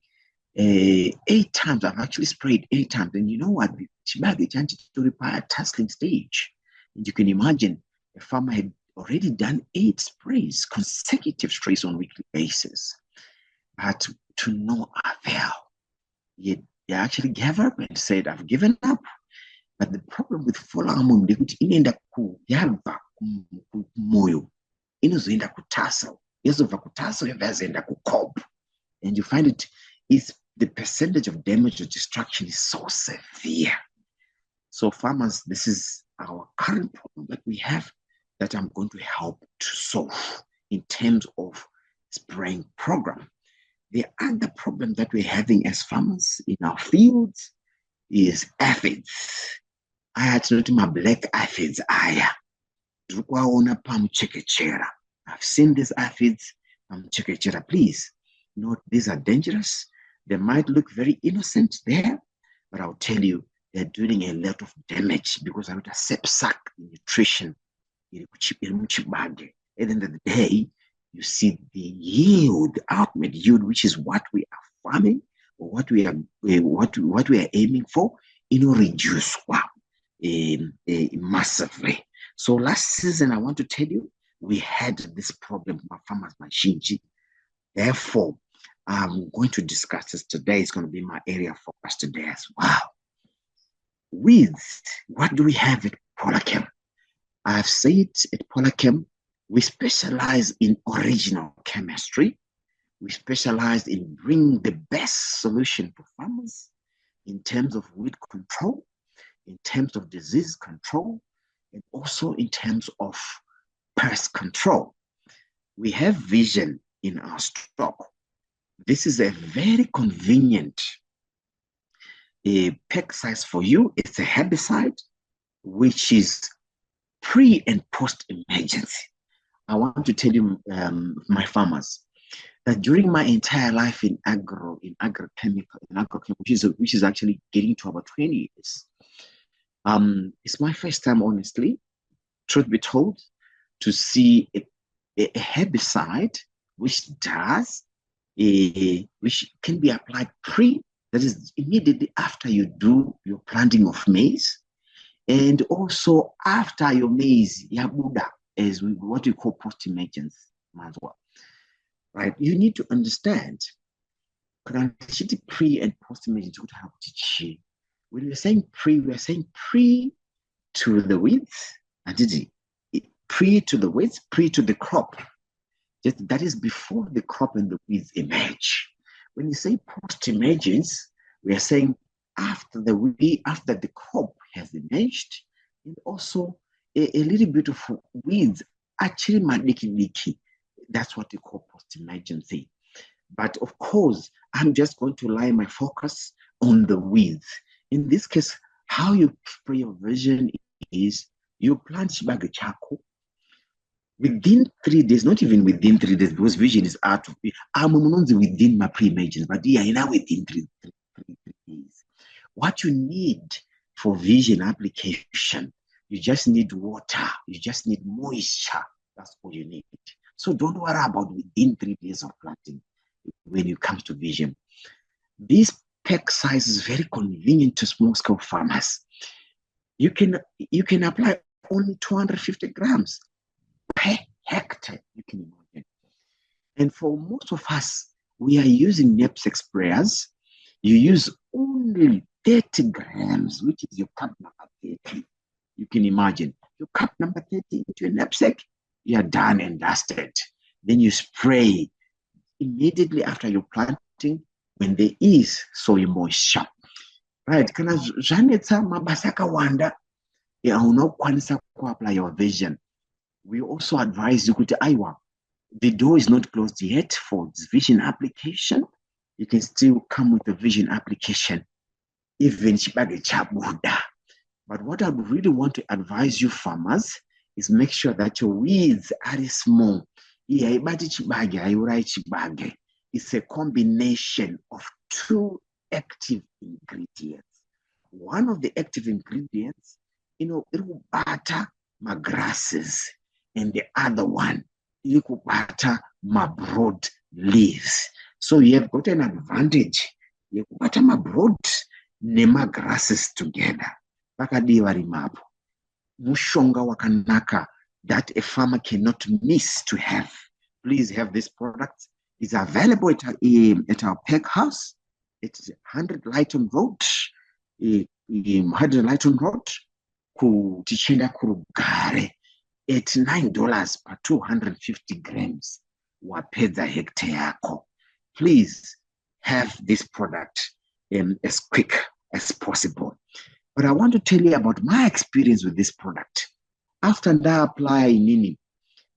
8 times. I've actually sprayed 8 times. And you know what? The chibage chanted to require tasseling stage. And you can imagine a farmer had already done 8 sprays, consecutive sprays on a weekly basis. But to no avail. He actually gave up and said, I've given up. But the problem with fall armyworm, which inenda kuyava kumoyo, inozoenda kutassel. Yezova kutassel yavazoenda kucob. And you find it is the percentage of damage or destruction is so severe. So farmers, this is our current problem that we have that I'm going to help to solve in terms of spraying program. The other problem that we're having as farmers in our fields is aphids. I had to notice my black aphids. I've seen these aphids. Please note, these are dangerous. They might look very innocent there, but I'll tell you, they're doing a lot of damage because I would sack nutrition. At the end of the day, you see the yield, the ultimate yield, which is what we are farming or what we are aiming for, reduce massively. So last season, I want to tell you, we had this problem with farmers Mashinji. Therefore, I'm going to discuss this today. It's going to be my area of focus today as well. Weeds, what do we have at Polachem? I've said at Polachem, we specialize in original chemistry. We specialized in bringing the best solution for farmers in terms of weed control, in terms of disease control, and also in terms of pest control. We have vision in our stock. This is a very convenient pack size for you. It's a herbicide, which is pre and post emergency. I want to tell you, my farmers, that during my entire life in agrochemical, which is actually getting to about 20 years, it's my first time, honestly, truth be told, to see a herbicide which can be applied that is immediately after you do your planting of maize, and also after your maize, yabuda, as what we call post-emergence as well. Right? You need to understand pre and post-emergence would have to change. When we're saying pre, we're saying pre to the weeds, pre to the weeds, pre to the crop. That is before the crop and the weeds emerge. When you say post-emergence, we are saying after the crop has emerged, and also a little bit of weeds actually leaky. That's what we call post-emergency. But of course, I'm just going to lie my focus on the weeds. In this case, how you spray your vision is you plant Chembela charcoal. Within 3 days, not even within 3 days, because vision is out of me. I'm within my pre-emergence, but yeah, now within 3 days. What you need for vision application, you just need water, you just need moisture. That's all you need. So don't worry about within 3 days of planting when it comes to vision. This pack size is very convenient to small-scale farmers. You can apply only 250 grams per hectare, you can imagine. And for most of us, we are using knapsack sprayers. You use only 30 grams, which is your cup number 30. You can imagine. Your cup number 30 into a knapsack, you are done and dusted. Then you spray immediately after your planting when there is soil moisture. Right? Kana zvanetsa mabasa akawanda unokwanisa kuapply your vision. We also advise you kuti aiwa, the door is not closed yet for this vision application. You can still come with the vision application, even Chembela chabuda. But what I really want to advise you farmers is make sure that your weeds are small. It's a combination of 2 active ingredients. One of the active ingredients, butter my grasses, and the other one, butter my broad leaves. So you have got an advantage. You butter my broad nema grasses together. Pakadiwa rimapo. Mushonga wakanaka that a farmer cannot miss to have. Please have this product. It's available at our pack house. It's 100 Lighton Road. 100 Lighton Road. Ku Tichenda Kurugare. At $9 per 250 grams. Wapedza hectare yako. Please have this product as quick as possible. But I want to tell you about my experience with this product. After I apply nini,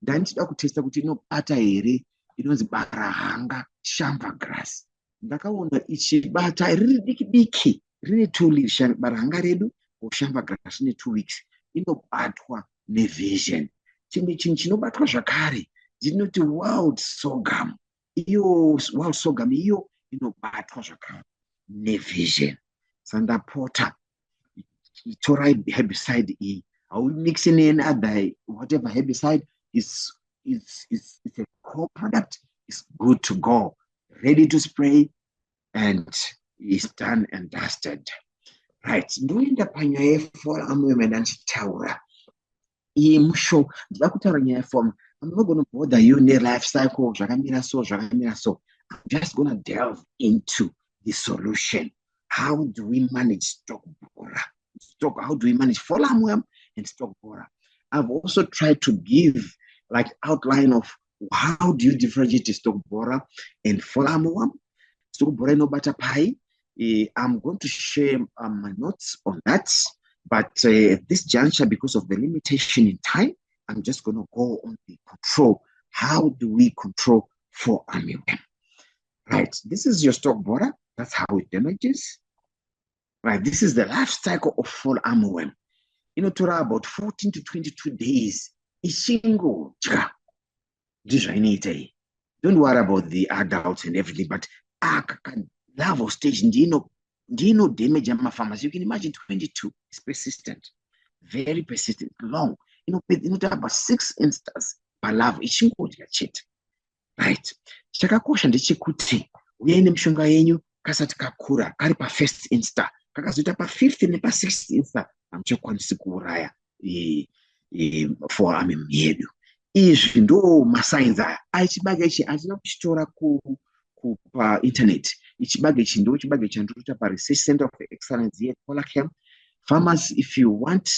ndachida kutesta kuti inobata here inonzi barahanga shamba grass. Ndakaona ichibata riri diki diki, riri 2 weeks, barahanga redu shamba grass ne 2 weeks. Inobatwa nevision. Chimwe chinhu chinobatwa zvakare dzinoti wild sorghum. Wild sorghum iyo inobatwa zvakare nevision. Sandra Pote, torai herbicide E. Are we mixing in other whatever herbicide is a core product? It's good to go, ready to spray, and it's done and dusted. Right. Ndoenda panyaya yefora amwe ndanchitaura. Musho ndakutaura nyaya yefora. I'm not going to bother you in the life cycle. Zvakamira so. I'm just going to delve into the solution. How do we manage stock bora? How do we manage foliarmworm and stock borer? I've also tried to give like outline of how do you differentiate the stalk borer and fall armyworm? Stalk borer no butter pie. I'm going to share my notes on that, but at this juncture, because of the limitation in time, I'm just going to go on the control. How do we control fall armyworm? Right, this is your stalk borer. That's how it damages. Right, this is the life cycle of fall armyworm. To about 14 to 22 days. Don't worry about the adults and everything, but larval stage, damage farmers. You can imagine 22 is persistent, very persistent, long. About 6 instances per larva. Right. Chakakosha ndechekuti uyai nemishonga yenyu kasati kakura kari pa1st insta kakazoita pa5th nepa6th insta amuchakwanisi kuuraya fall armyworm yedu. Izvi ndo masigns aya. Chibage ichi hatina kuchitora pa-internet. Chibage ichi ndo chibage chandinoita pa-Research Center of Excellence here at Polachem. Farmers, if you want,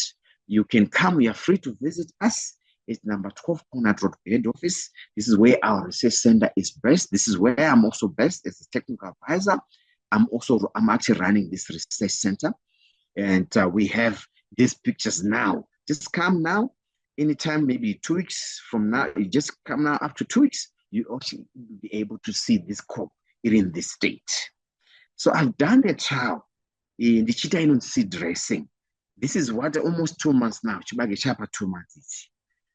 you can come. You are free to visit us. It's number 12 Conrad Road head office. This is where our research center is based. This is where I'm also based as a technical advisor. I'm actually running this research center, and we have these pictures now. Just come now, anytime, maybe 2 weeks from now. You just come now. After 2 weeks, you actually be able to see this crop in this state. So I've done the trial in the cheetah seed dressing. This is what almost 2 months now. Chibage chapa 2 months.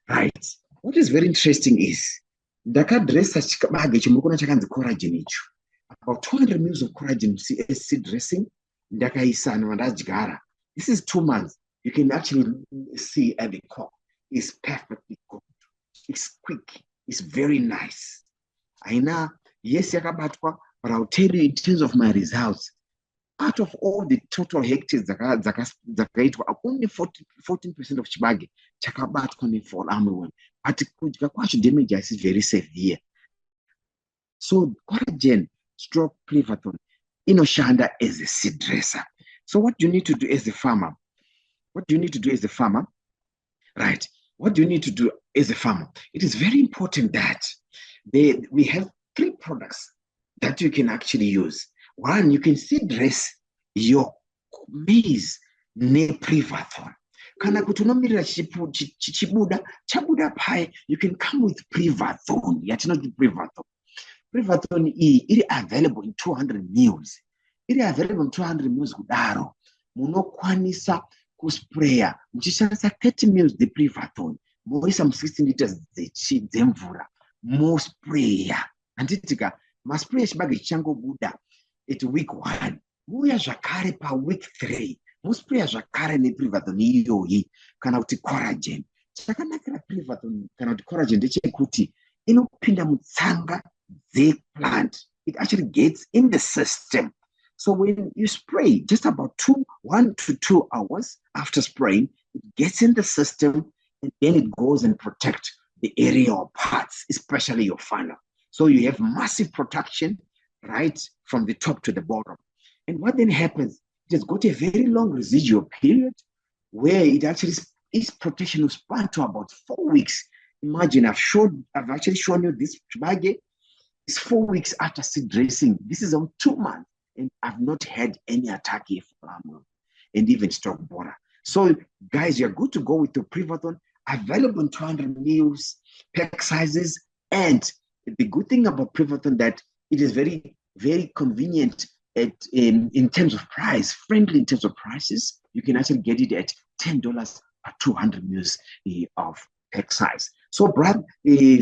Right. What is very interesting is ndakadressa chikabage chimukona chakanzi collagen icho. About 200 ml of collagen seed dressing ndakaisa vandadyara. This is 2 months. You can actually see at the crop is perfectly good. It's quick. It's very nice. Aina yes yakabatwa, but I'll tell you in terms of my results. Out of all the total hectares zakaitwa, only 14% of chibage chakabatwa ne-fall armyworm. But kudya kwacho damage is very severe. So collagen stroke Prevathon inoshanda as a seed dresser. So what do you need to do as a farmer? Right. What do you need to do as a farmer? It is very important that we have 3 products that you can actually use. One, you can seed dress your maize ne-Prevathon. Kana kuti unomirira chichibuda chabuda pai, you can come with Prevathon. Yatinoti Prevathon. Prevathon iri available in 200 ml. Iri available in 200 ml kudaro. Munokwanisa kuspraya muchishandisa 30 ml the Prevathon. Moisa 16 liters dzemvura. More sprayer. Anditika masprayer chibage changobuda at week 1. Muya zvakare pa week 3. Musprayer zvakare ne-Prevathon iyoyi kana kuti collagen. Chakanakira Prevathon kana kuti collagen ndechekuti inopinda mutsanga plant. It actually gets in the system. So when you spray, just about 1 to 2 hours after spraying, it gets in the system, and then it goes and protects the area or parts, especially your funnel. So you have massive protection right from the top to the bottom. And what then happens, it has got a very long residual period where it actually, its protection will span to about 4 weeks. Imagine, I've actually shown you this chibage. It's 4 weeks after seed dressing. This is on 2 months, and I've not had any attack here for and even stalk borer. So guys, you're good to go with the Prevathon, available in 200 ml pack sizes. And the good thing about Prevathon that it is very, very convenient in terms of price, friendly in terms of prices. You can actually get it at $10 per 200 ml of pack size. So brother,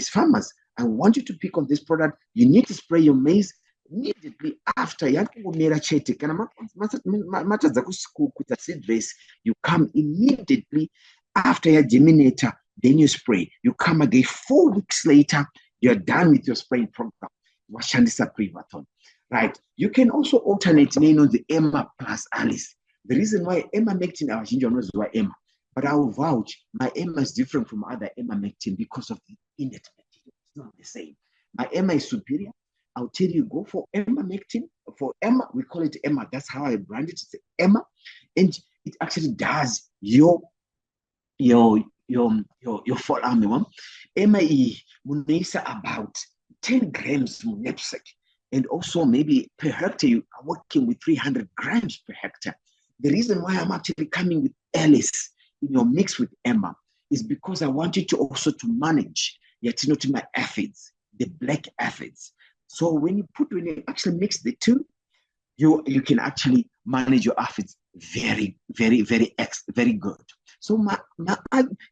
farmers, I want you to pick on this product. You need to spray your maize immediately after yakungomera chete. Kana matadza kuita seed race, you come immediately after your germinator, then you spray. You come again 4 weeks later, you're done with your spraying program. Washandisa Prevathon. Right. You can also alternate the Emma plus Alice. The reason why Emma Mectin, our ginger knows why Emma, but I will vouch my Emma is different from other Emma Mectin because of the innate material. It's not the same. My Emma is superior. I'll tell you, go for Emma Mectin. For Emma, we call it Emma. That's how I brand it. It's Emma, and it actually does your fall armyworm, MIE munaisa about 10 grams mu knapsack, and also maybe per hectare you are working with 300 grams per hectare. The reason why I'm actually coming with Alice in your mix with Emma is because I want you to also to manage my aphids, the black aphids. So when you actually mix the two, you can actually manage your aphids very, very, very good. So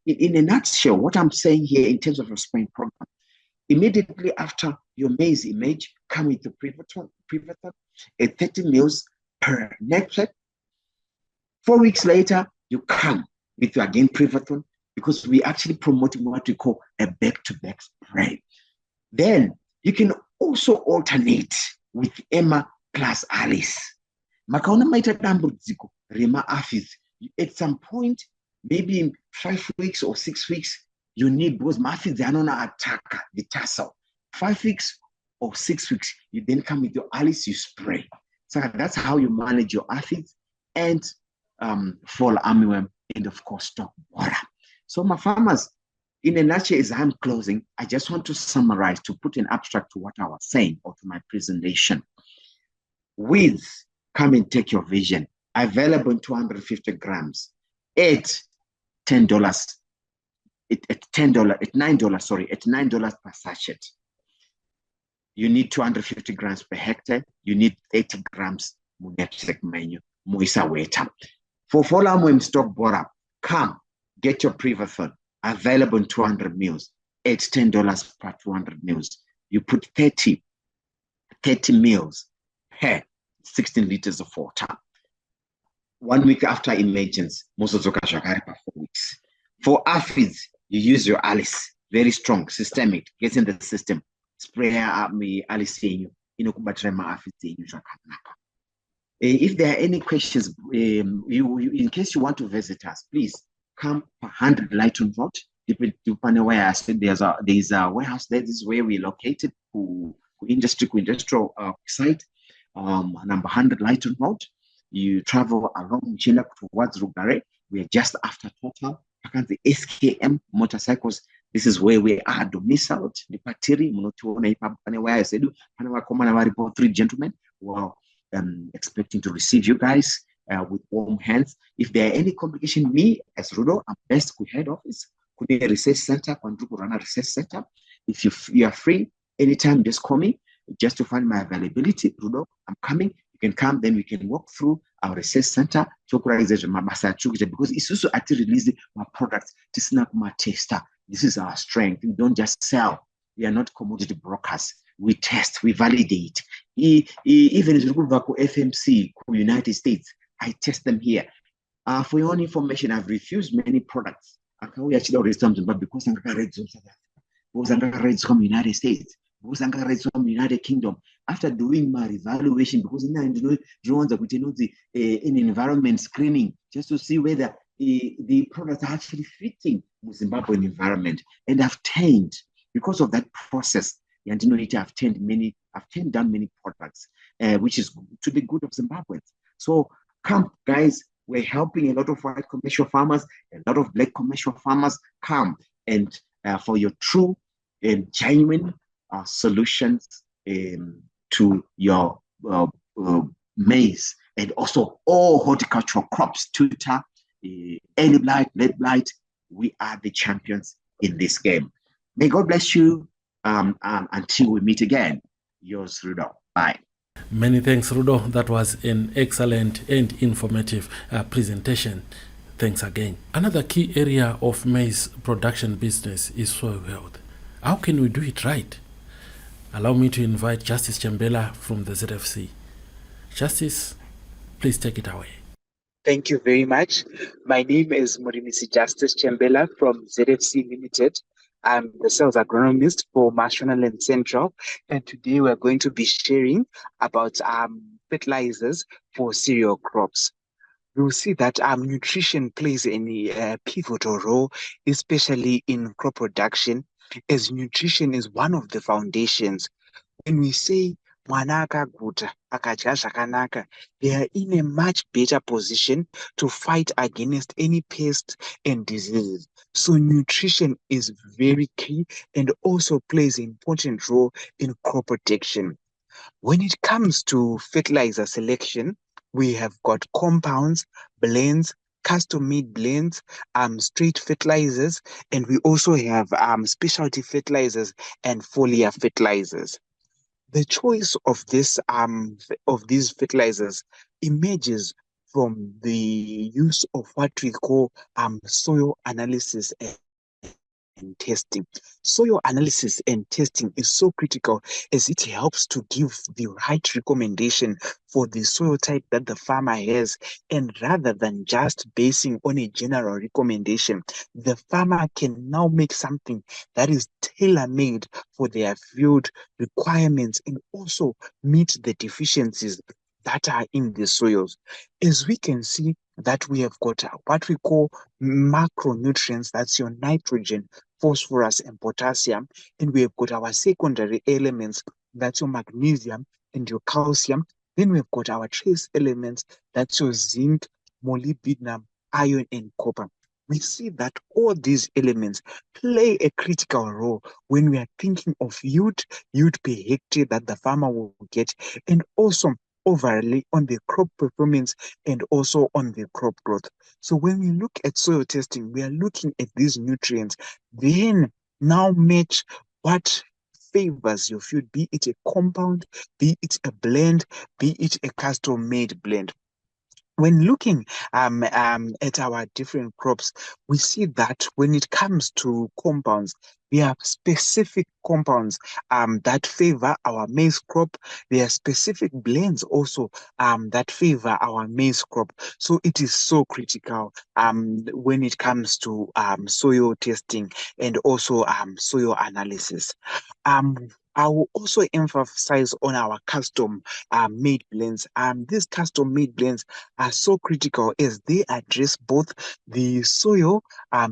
in a nutshell, what I'm saying here in terms of your spraying program, immediately after your maize image, come with the Privaton at 30 mils per knapsack. 4 weeks later, you come with your again Privaton, because we're actually promoting what we call a back-to-back spray. Then you can also alternate with Emma plus Alice. Makaona maita dambudziko rema aphids. At some point, maybe in 5 weeks or 6 weeks, you need, because aphids are not attack the tassel. 5 weeks or 6 weeks, you then come with your Alice, you spray. So that's how you manage your aphids and fall armyworm, and of course stock borer. So my farmers, in a nutshell, as I'm closing, I just want to summarize, to put an abstract to what I was saying or to my presentation. With come and take your vision, available in 250 grams at $10, at $9 per sachet. You need 250 grams per hectare. You need 80 grams menu moisa weta. For fall stock borer, come get your Privathon, available in 200 mils at $10 per 200 mils. You put 30 mils per 16 liters of water. 1 week after emergence, most of the 4 weeks. For aphids, you use your Alice, very strong, systemic, gets in the system. Spray Alice in aphids. If there are any questions, in case you want to visit us, please come 100 Lighton Road. Depending where I said there's a warehouse there. This is where we're located. Industrial site, number 100 Lighton Road. You travel along Chile towards Rugare. We are just after Total. The SKM motorcycles. This is where we are domiciled. The Patiri, where I said, 3 gentlemen who are expecting to receive you guys with warm hands. If there are any complication, me as Rudo, I'm Pest head office. Could be a research center, run a research center. If you are free anytime, just call me just to find my availability. Rudo, I'm coming. You can come, then we can walk through our research center, because it's also actually releasing my products to snap my tester. This is our strength. We don't just sell. We are not commodity brokers. We test, we validate. Even if you go back to FMC, United States, I test them here. For your own information, I've refused many products. I can't actually already something, but because I'm ready from United States, because I'm ready from United Kingdom. After doing my evaluation, because in environment screening, just to see whether the products are actually fitting with Zimbabwean environment, and I've turned because of that process. I've turned down many products, which is to the good of Zimbabweans. So come, guys. We're helping a lot of white commercial farmers, a lot of black commercial farmers. Come and for your true and genuine solutions to your maize, and also all horticultural crops, tutor, early blight, late blight. We are the champions in this game. May God bless you until we meet again. Yours, Rudo. Bye. Many thanks, Rudo. That was an excellent and informative presentation. Thanks again. Another key area of maize production business is soil health. How can we do it right? Allow me to invite Justice Chembela from the ZFC. Justice, please take it away. Thank you very much. My name is Murimisi Justice Chembela from ZFC Limited. I'm the sales agronomist for Mashonaland Central, and today we're going to be sharing about fertilizers for cereal crops. We'll see that nutrition plays a pivotal role, especially in crop production, as nutrition is one of the foundations. When we say mwana akaguta akadya zvakanaka, they are in a much better position to fight against any pests and diseases. So nutrition is very key and also plays an important role in crop protection. When it comes to fertilizer selection, we have got compounds, blends, custom-made blends, straight fertilizers, and we also have specialty fertilizers and foliar fertilizers. The choice of these fertilizers emerges from the use of what we call soil analysis and testing. Soil analysis and testing is so critical as it helps to give the right recommendation for the soil type that the farmer has. And rather than just basing on a general recommendation, the farmer can now make something that is tailor-made for their field requirements and also meet the deficiencies that are in the soils. As we can see that we have got what we call macronutrients, that's your nitrogen, phosphorus, and potassium. And we have got our secondary elements, that's your magnesium and your calcium. Then we've got our trace elements, that's your zinc, molybdenum, iron, and copper. We see that all these elements play a critical role when we are thinking of yield per hectare that the farmer will get, and also overly on the crop performance and also on the crop growth. So when we look at soil testing, we are looking at these nutrients, then now match what favors your field, be it a compound, be it a blend, be it a custom-made blend. When looking at our different crops, we see that when it comes to compounds, we have specific compounds that favor our maize crop. There are specific blends also that favor our maize crop. So it is so critical when it comes to soil testing and also soil analysis. I will also emphasize on our custom made blends. These custom made blends are so critical as they address both the soil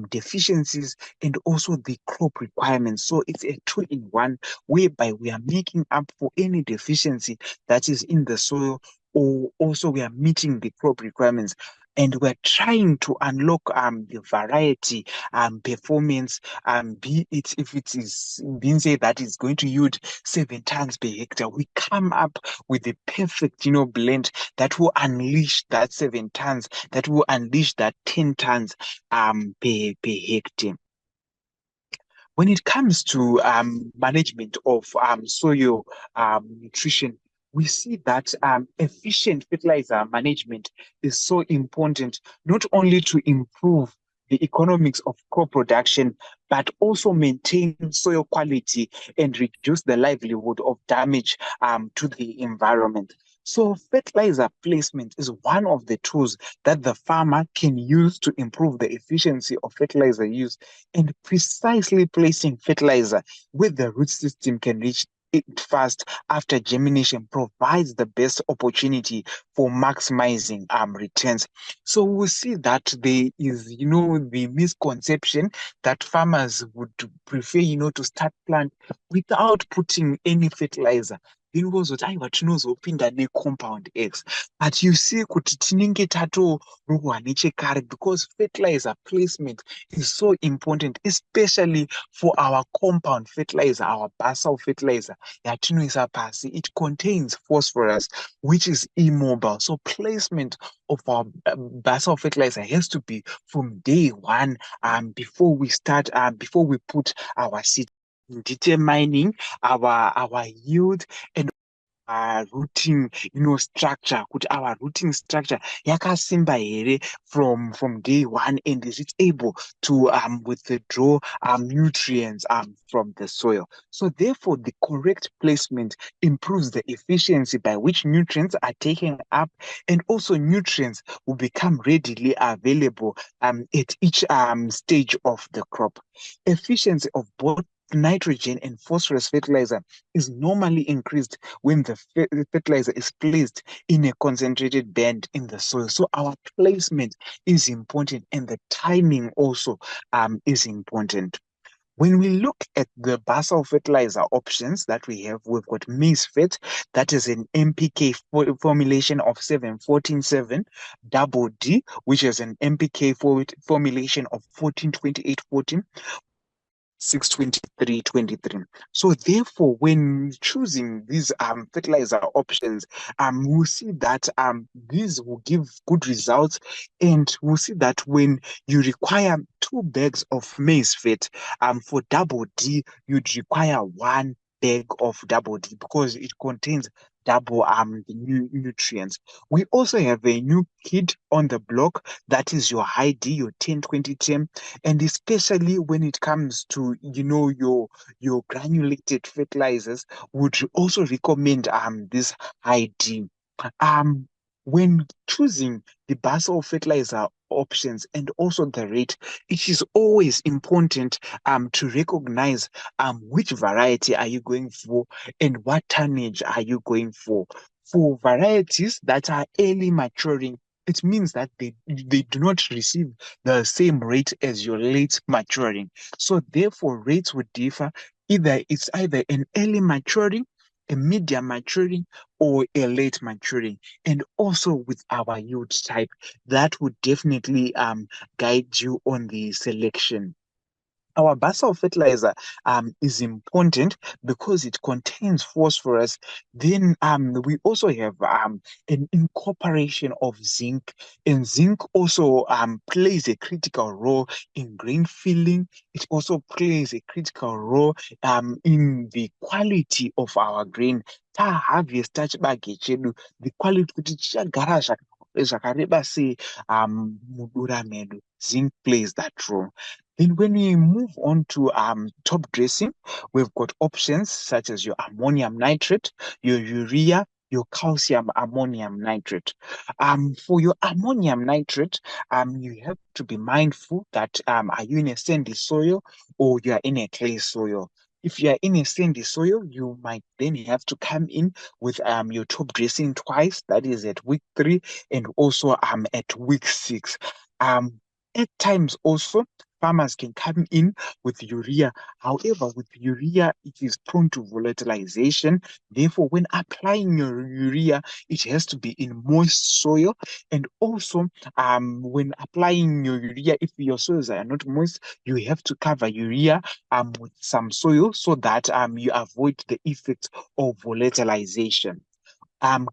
deficiencies and also the crop requirements. So it's a two-in-one, whereby we are making up for any deficiency that is in the soil, or also we are meeting the crop requirements. And we're trying to unlock the variety performance, be it if it is being said that it's going to yield 7 tons per hectare, we come up with the perfect blend that will unleash that 7 tons, that will unleash that 10 tons per hectare. When it comes to management of soil nutrition, we see that efficient fertilizer management is so important, not only to improve the economics of crop production, but also maintain soil quality and reduce the livelihood of damage to the environment. So fertilizer placement is one of the tools that the farmer can use to improve the efficiency of fertilizer use, and precisely placing fertilizer where the root system can reach it fast after germination provides the best opportunity for maximizing returns. So we see that there is, the misconception that farmers would prefer, to start plant without putting any fertilizer. Then kuzoti aiwa tinozopinda necompound X, but you see kuti tinenge tatorohwa nechekare, because fertilizer placement is so important, especially for our compound fertilizer, our basal fertilizer yatinoisa pasi. It contains phosphorus, which is immobile. So placement of our basal fertilizer has to be from day one, before we start, before we put our seed, determining our yield and rooting structure, kuti our rooting structure yakasimba here from day one, and is it able to withdraw nutrients from the soil. So therefore the correct placement improves the efficiency by which nutrients are taken up, and also nutrients will become readily available at each stage of the crop. Efficiency of both nitrogen and phosphorus fertilizer is normally increased when the fertilizer is placed in a concentrated band in the soil. So our placement is important, and the timing also is important. When we look at the basal fertilizer options that we have, we've got Maize Fit, that is an MPK formulation of 7-14-7, Double D, which is an MPK formulation of 14-28-14, 6-23-23. So therefore, when choosing these fertilizer options, we'll see that these will give good results, and we'll see that when you require 2 bags of maize fit, for double D, you'd require 1 bag of double D because it contains double the nutrients. We also have a new kid on the block, that is your high D, your 10-20-10, and especially when it comes to your granulated fertilizers, would also recommend this high D. When choosing the basal fertilizer options and also the rate, it is always important to recognize which variety are you going for and what tonnage are you going for. For varieties that are early maturing, it means that they do not receive the same rate as your late maturing. So therefore, rates would differ. It's either an early maturing, a medium maturing, or a late maturing. And also with our yield type, that would definitely guide you on the selection. Our basal fertilizer is important because it contains phosphorus. Then we also have an incorporation of zinc, and zinc also plays a critical role in grain filling. It also plays a critical role in the quality of our grain. Harvesta chibage chedu, the quality kuti chichagara zvakareba sei mudura medu. Zinc plays that role. Then when we move on to top dressing, we've got options such as your ammonium nitrate, your urea, your calcium ammonium nitrate. For your ammonium nitrate, you have to be mindful that are you in a sandy soil or you are in a clay soil. If you are in a sandy soil, you might then have to come in with your top dressing twice, that is at week 3 and also at week 6. At times also, farmers can come in with urea. However, with urea, it is prone to volatilization. Therefore, when applying your urea, it has to be in moist soil. And also, when applying your urea, if your soils are not moist, you have to cover urea with some soil so that you avoid the effects of volatilization.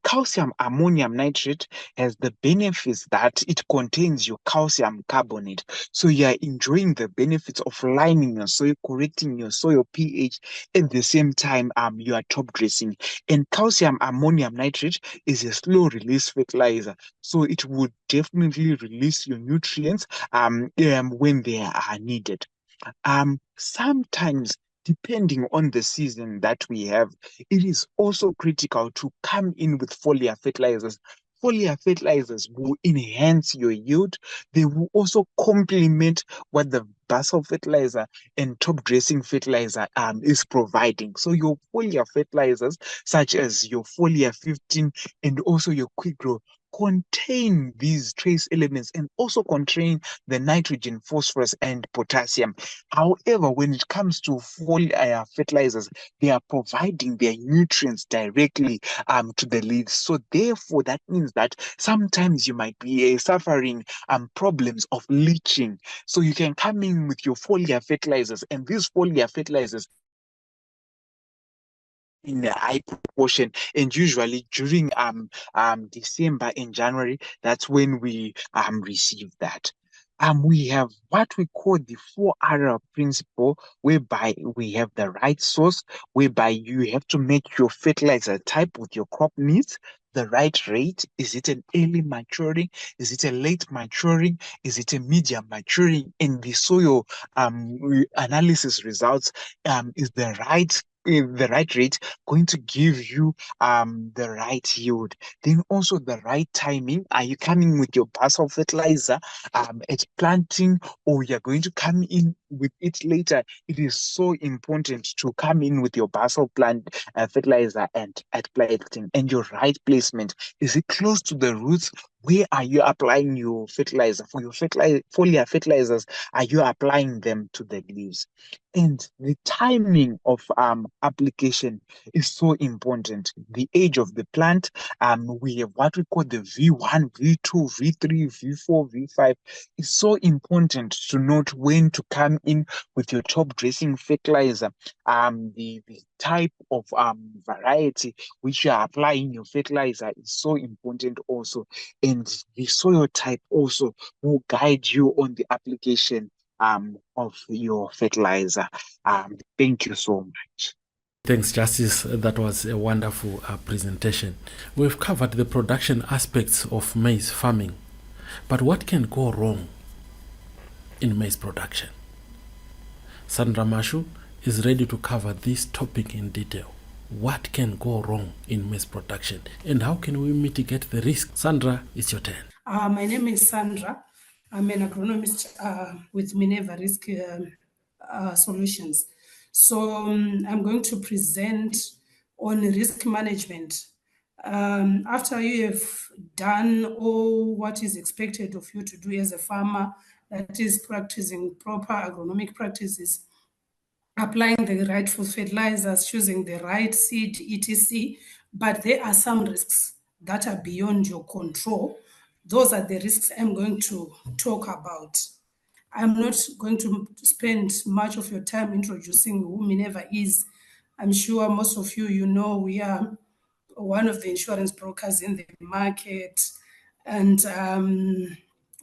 Calcium ammonium nitrate has the benefits that it contains your calcium carbonate. So you are enjoying the benefits of lining your soil, correcting your soil pH, at the same time you are top dressing. And calcium ammonium nitrate is a slow release fertilizer. So it would definitely release your nutrients when they are needed. Sometimes, depending on the season that we have, it is also critical to come in with foliar fertilizers. Foliar fertilizers will enhance your yield. They will also complement what the basal fertilizer and top dressing fertilizer is providing. So your foliar fertilizers, such as your foliar 15 and also your quick grow, contain these trace elements and also contain the nitrogen, phosphorus, and potassium. However, when it comes to foliar fertilizers, they are providing their nutrients directly to the leaves. So therefore, that means that sometimes you might be suffering problems of leaching. So you can come in with your foliar fertilizers, and these foliar fertilizers in a high proportion, and usually during December and January, that's when we receive that. We have what we call the 4R principle, whereby we have the right source, whereby you have to make your fertilizer type with your crop needs, the right rate. Is it an early maturing? Is it a late maturing? Is it a medium maturing? And the soil analysis results is the right rate going to give you the right yield. Then also the right timing. Are you coming with your basal fertilizer at planting, or you're going to come in with it later, it is so important to come in with your basal plant fertilizer and apply it in. And your right placement. Is it close to the roots? Where are you applying your fertilizer? For your foliar fertilizers, are you applying them to the leaves? And the timing of application is so important. The age of the plant, we have what we call the V1, V2, V3, V4, V5. It's so important to note when to come in with your top dressing fertilizer, the type of variety which you are applying your fertilizer is so important also. And the soil type also will guide you on the application of your fertilizer. Thank you so much. Thanks, Justice. That was a wonderful presentation. We've covered the production aspects of maize farming, but what can go wrong in maize production? Sandra Mhashu is ready to cover this topic in detail. What can go wrong in maize production and how can we mitigate the risk? Sandra, it's your turn. My name is Sandra. I'm an agronomist with Minerva Risk Solutions. So I'm going to present on risk management. After you have done all what is expected of you to do as a farmer, that is practicing proper agronomic practices, applying the right fertilizers, choosing the right seed, etc. But there are some risks that are beyond your control. Those are the risks I'm going to talk about. I'm not going to spend much of your time introducing who Minerva is. I'm sure most of you know we are one of the insurance brokers in the market, and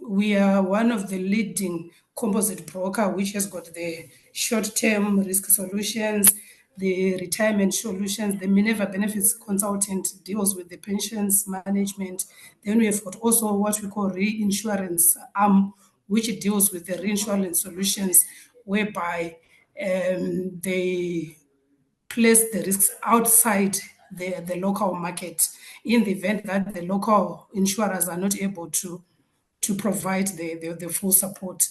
we are one of the leading composite broker which has got the short-term risk solutions, the retirement solutions. The Minerva Benefits Consultant deals with the pensions management. Then we have got also what we call reinsurance arm, which deals with the reinsurance solutions, whereby they place the risks outside the local market in the event that the local insurers are not able to provide the full support.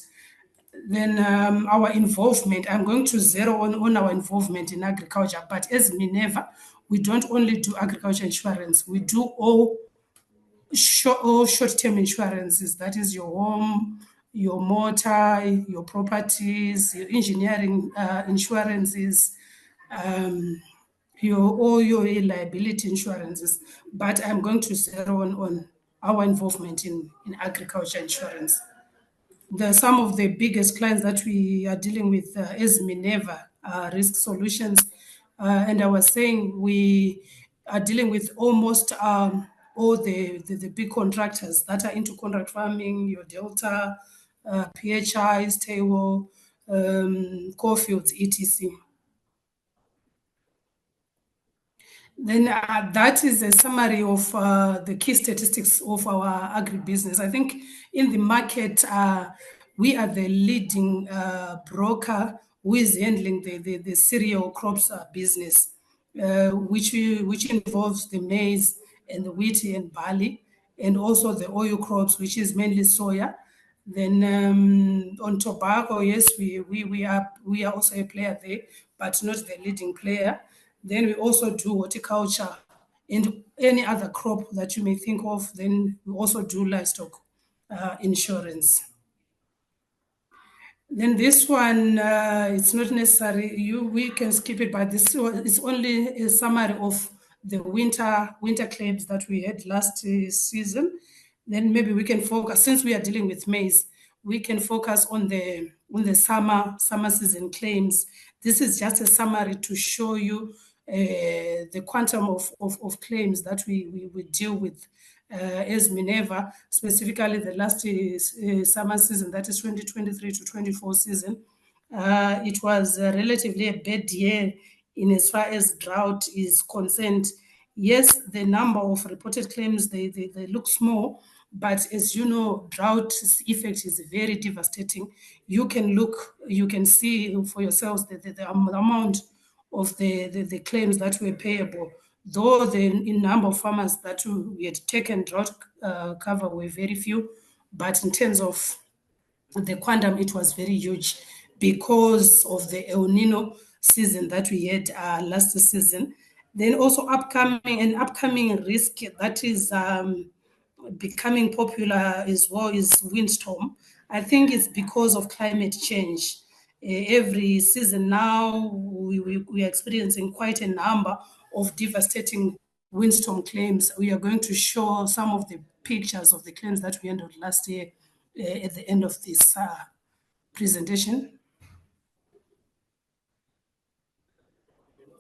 Then our involvement, I'm going to zero on our involvement in agriculture, but as Minerva, we don't only do agriculture insurance, we do all short-term insurances, that is your home, your motor, your properties, your engineering insurances, all your liability insurances. But I'm going to zero on our involvement in agriculture insurance. Some of the biggest clients that we are dealing with is Minerva Risk Solutions. And I was saying we are dealing with almost all the big contractors that are into contract farming, your Delta, PHI, Stable, Coalfields, etc. Then that is a summary of the key statistics of our agribusiness. I think in the market, we are the leading broker who is handling the cereal crops business, which involves the maize and the wheat and barley, and also the oil crops, which is mainly soya. Then on tobacco, yes, we are also a player there, but not the leading player. Then we also do horticulture and any other crop that you may think of. Then we also do livestock insurance. Then this one, it's not necessary. We can skip it, but this is only a summary of the winter claims that we had last season. Then maybe we can focus, since we are dealing with maize, we can focus on the summer season claims. This is just a summary to show you the quantum of claims that we deal with as Minerva, specifically the last summer season, that is 2023 to 24 season. It was relatively a bad year in as far as drought is concerned. Yes, the number of reported claims, they look small, but as you know, drought's effect is very devastating. You can see for yourselves the amount of the claims that were payable, though the number of farmers that we had taken drought cover were very few, but in terms of the quantum, it was very huge. because of the El Nino season that we had last season. Then also upcoming risk that is becoming popular as well is windstorm. I think it's because of climate change. Every season now, we are experiencing quite a number of devastating windstorm claims. We are going to show some of the pictures of the claims that we handled last year at the end of this presentation.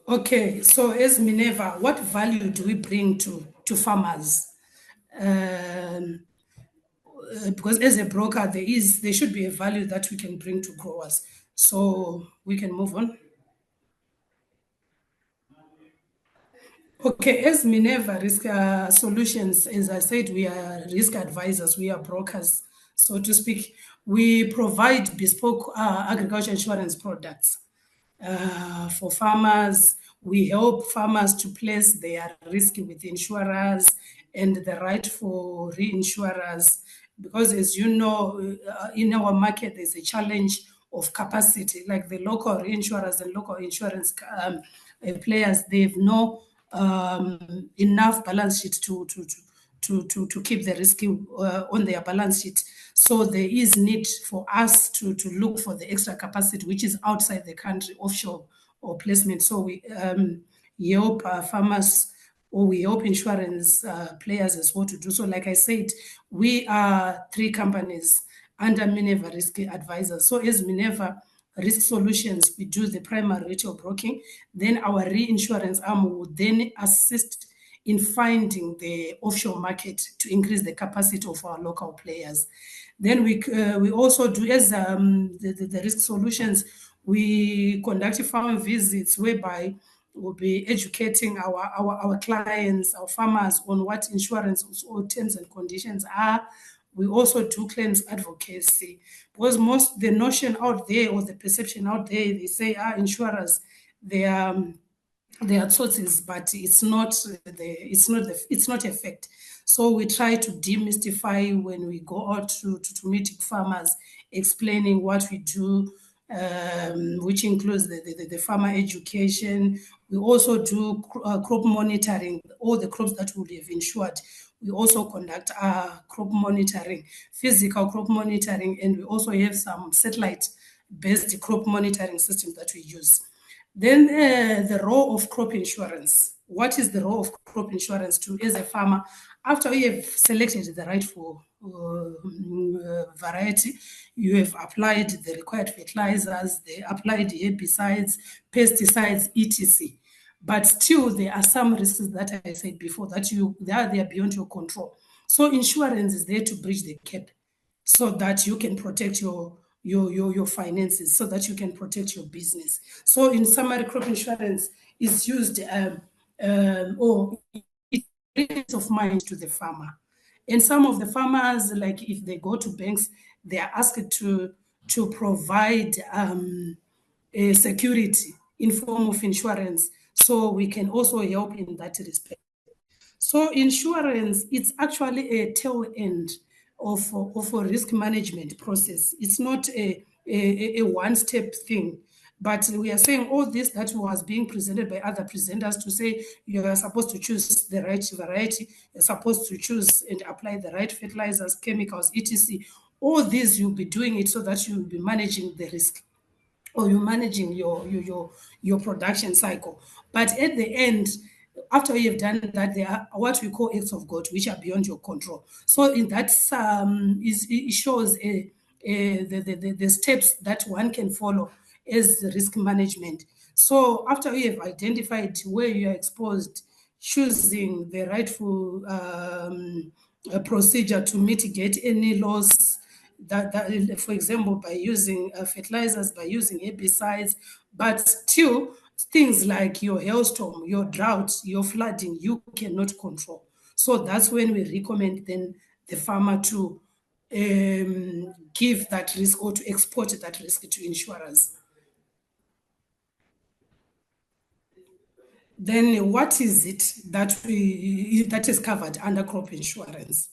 Okay, so as Minerva, what value do we bring to farmers? Because as a broker, there should be a value that we can bring to growers. So we can move on. Okay, as Minerva Risk Solutions, as I said, we are risk advisors, we are brokers, so to speak. We provide bespoke agriculture insurance products for farmers. We help farmers to place their risk with insurers and the right for reinsurers. Because as you know, in our market, there's a challenge of capacity, like the local reinsurers and local insurance players, they have no enough balance sheet to keep the risk on their balance sheet. So there is need for us to look for the extra capacity, which is outside the country, offshore or placement. So we help farmers, or we help insurance players as well to do so. Like I said, we are 3 companies under Minerva Risk Advisors. So as Minerva Risk Solutions, we do the primary retail broking. Then our reinsurance arm will then assist in finding the offshore market to increase the capacity of our local players. Then we also do, as the risk solutions, we conduct farm visits whereby we'll be educating our clients, our farmers, on what insurance or terms and conditions are. We also do claims advocacy, because the notion out there, or the perception out there, they say insurers, they are sources, but it's not a fact. So we try to demystify when we go out to meet farmers, explaining what we do, which includes the farmer education. We also do crop monitoring, all the crops that we have insured. We also conduct crop monitoring, physical crop monitoring, and we also have some satellite-based crop monitoring systems that we use. Then the role of crop insurance. What is the role of crop insurance to, as a farmer? After you have selected the rightful variety, you have applied the required fertilizers, they applied herbicides, pesticides, etc. But still, there are some risks that I said before that they are beyond your control. So insurance is there to bridge the gap, so that you can protect your finances, so that you can protect your business. So in summary, crop insurance is used or it's peace of mind to the farmer. And some of the farmers, like if they go to banks, they are asked to provide a security in form of insurance. So we can also help in that respect. So insurance, it's actually a tail end of a risk management process. It's not a one-step thing. But we are saying all this that was being presented by other presenters, to say you are supposed to choose the right variety, you're supposed to choose and apply the right fertilizers, chemicals, etc. All these, you'll be doing it so that you'll be managing the risk, or you're managing your production cycle. But at the end, after you've done that, there are what we call acts of God, which are beyond your control. So in that, it shows the steps that one can follow as the risk management. So after you have identified where you are exposed, choosing the rightful procedure to mitigate any loss, that for example, by using fertilizers, by using herbicides, but still things like your hailstorm, your drought, your flooding, you cannot control. So that's when we recommend then the farmer to give that risk, or to export that risk to insurers. Then what is it that is covered under crop insurance?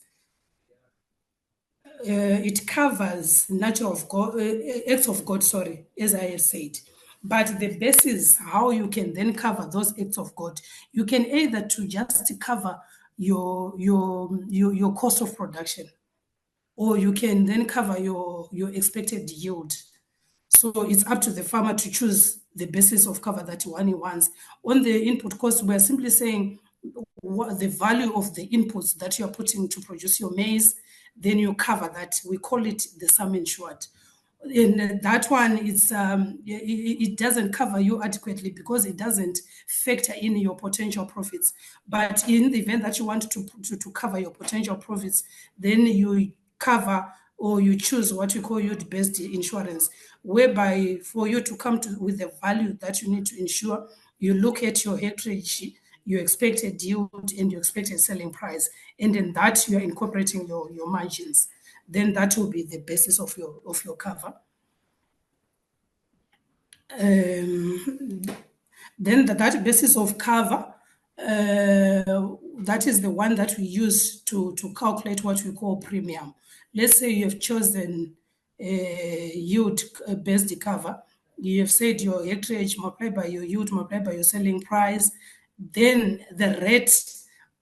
it covers natural of God, acts of God, sorry, as I have said. But the basis how you can then cover those acts of God, you can either to just cover your cost of production, or you can then cover your expected yield. So it's up to the farmer to choose the basis of cover that one he wants. On the input cost, we're simply saying what the value of the inputs that you're putting to produce your maize, then you cover that. We call it the sum insured. And that one, it doesn't cover you adequately because it doesn't factor in your potential profits. But in the event that you want to cover your potential profits, then you cover or you choose what we call yield-based insurance, whereby for you to come to with the value that you need to insure, you look at your hectarage, your expected yield, and your expected selling price, and then that you are incorporating your margins. Then that will be the basis of your cover. Then that basis of cover, that is the one that we use to calculate what we call premium. Let's say you have chosen yield-based cover. You have said your hectarage multiplied by your yield multiplied by your selling price. Then the rate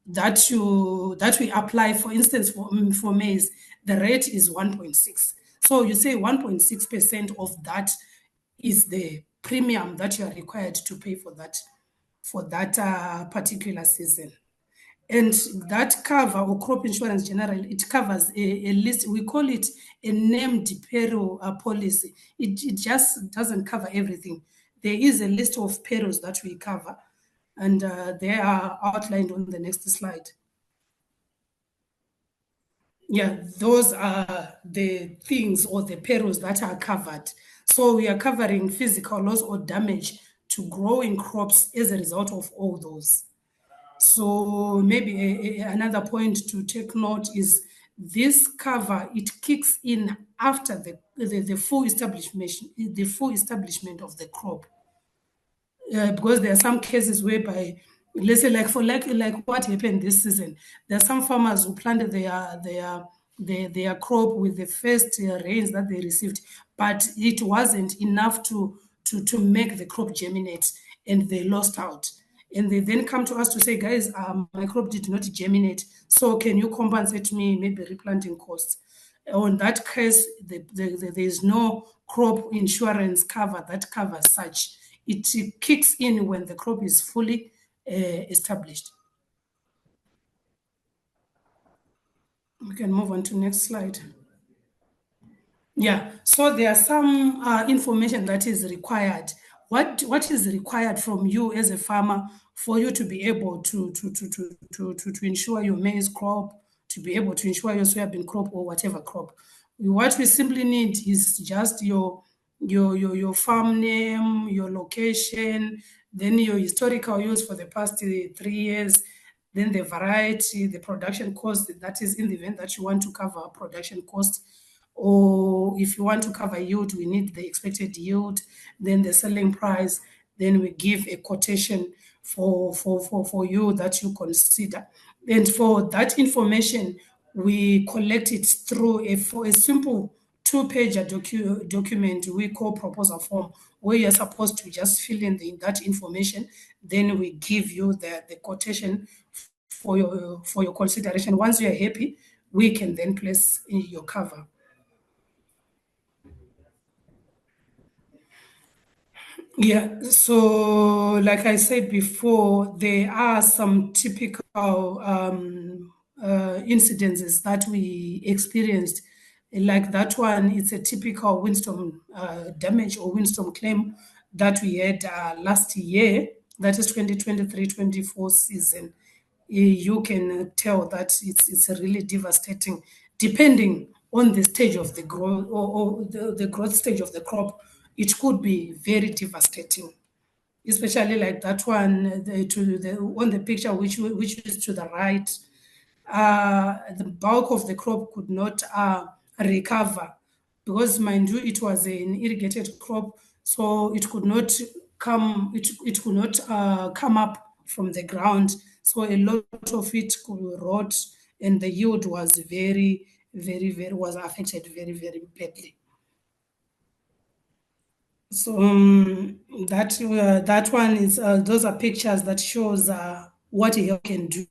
that we apply, for instance, for maize, the rate is 1.6. So you say 1.6% of that is the premium that you are required to pay for that particular season. And that cover, or crop insurance generally, it covers a list. We call it a named peril policy. It just doesn't cover everything. There is a list of perils that we cover, and they are outlined on the next slide. Yeah, those are the things or the perils that are covered. So we are covering physical loss or damage to growing crops as a result of all those. So maybe another point to take note is this cover, it kicks in after the full establishment of the crop. Because there are some cases whereby, let's say, like what happened this season, there are some farmers who planted their crop with the first rains that they received, but it wasn't enough to make the crop germinate, and they lost out. And they then come to us to say, guys, my crop did not germinate, so can you compensate me maybe replanting costs? On that case, there is no crop insurance cover that covers such. It kicks in when the crop is fully established. We can move on to next slide. Yeah, so there are some information that is required. What is required from you as a farmer for you to be able to insure your maize crop, to be able to insure your soybean crop or whatever crop? What we simply need is just your farm name, your location, then your historical use for the past 3 years, then the variety, the production cost, that is in the event that you want to cover production cost. Or if you want to cover yield, we need the expected yield, then the selling price, then we give a quotation for you that you consider. And for that information, we collect it through a simple 2-page document we call proposal form, where you're supposed to just fill in that information. Then we give you the quotation for your consideration. Once you're happy, we can then place in your cover. Yeah, so like I said before, there are some typical incidences that we experienced. Like that one, it's a typical windstorm damage or windstorm claim that we had last year, that is 2023-24 season. You can tell that it's really devastating, depending on the stage of the growth or the growth stage of the crop. It could be very devastating, especially like that one on the picture which is to the right. The bulk of the crop could not recover because, mind you, it was an irrigated crop, so it could not come. It could not come up from the ground. So a lot of it could rot, and the yield was very, was affected very, very badly. So that one is those are pictures that shows what a help can do.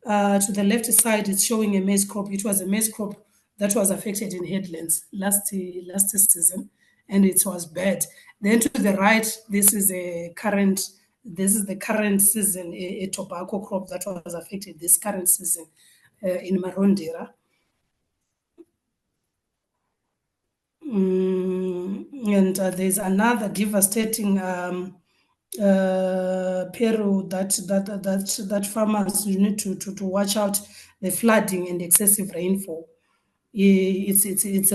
To the left side, it's showing a maize crop. It was a maize crop that was affected in headlands last season, and it was bad. Then to the right, this is the current season, a tobacco crop that was affected this current season in Marondera. And there's another devastating peril that farmers need to watch out: the flooding and excessive rainfall. It's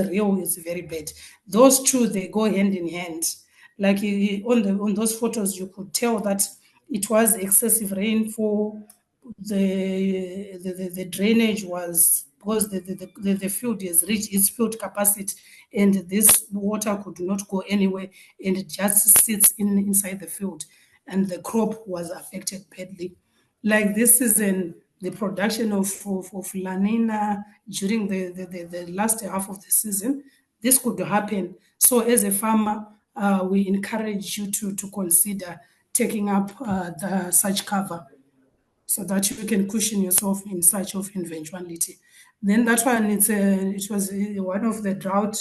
real. It's very bad. Those two, they go hand in hand. Like on those photos, you could tell that it was excessive rainfall. The drainage was, because the field has reached its field capacity, and this water could not go anywhere, and it just sits inside the field, and the crop was affected badly. Like this season, the production of lanina during the last half of the season, this could happen. So as a farmer, we encourage you to consider taking up such cover, so that you can cushion yourself in such of eventuality. Then that one, it was one of the drought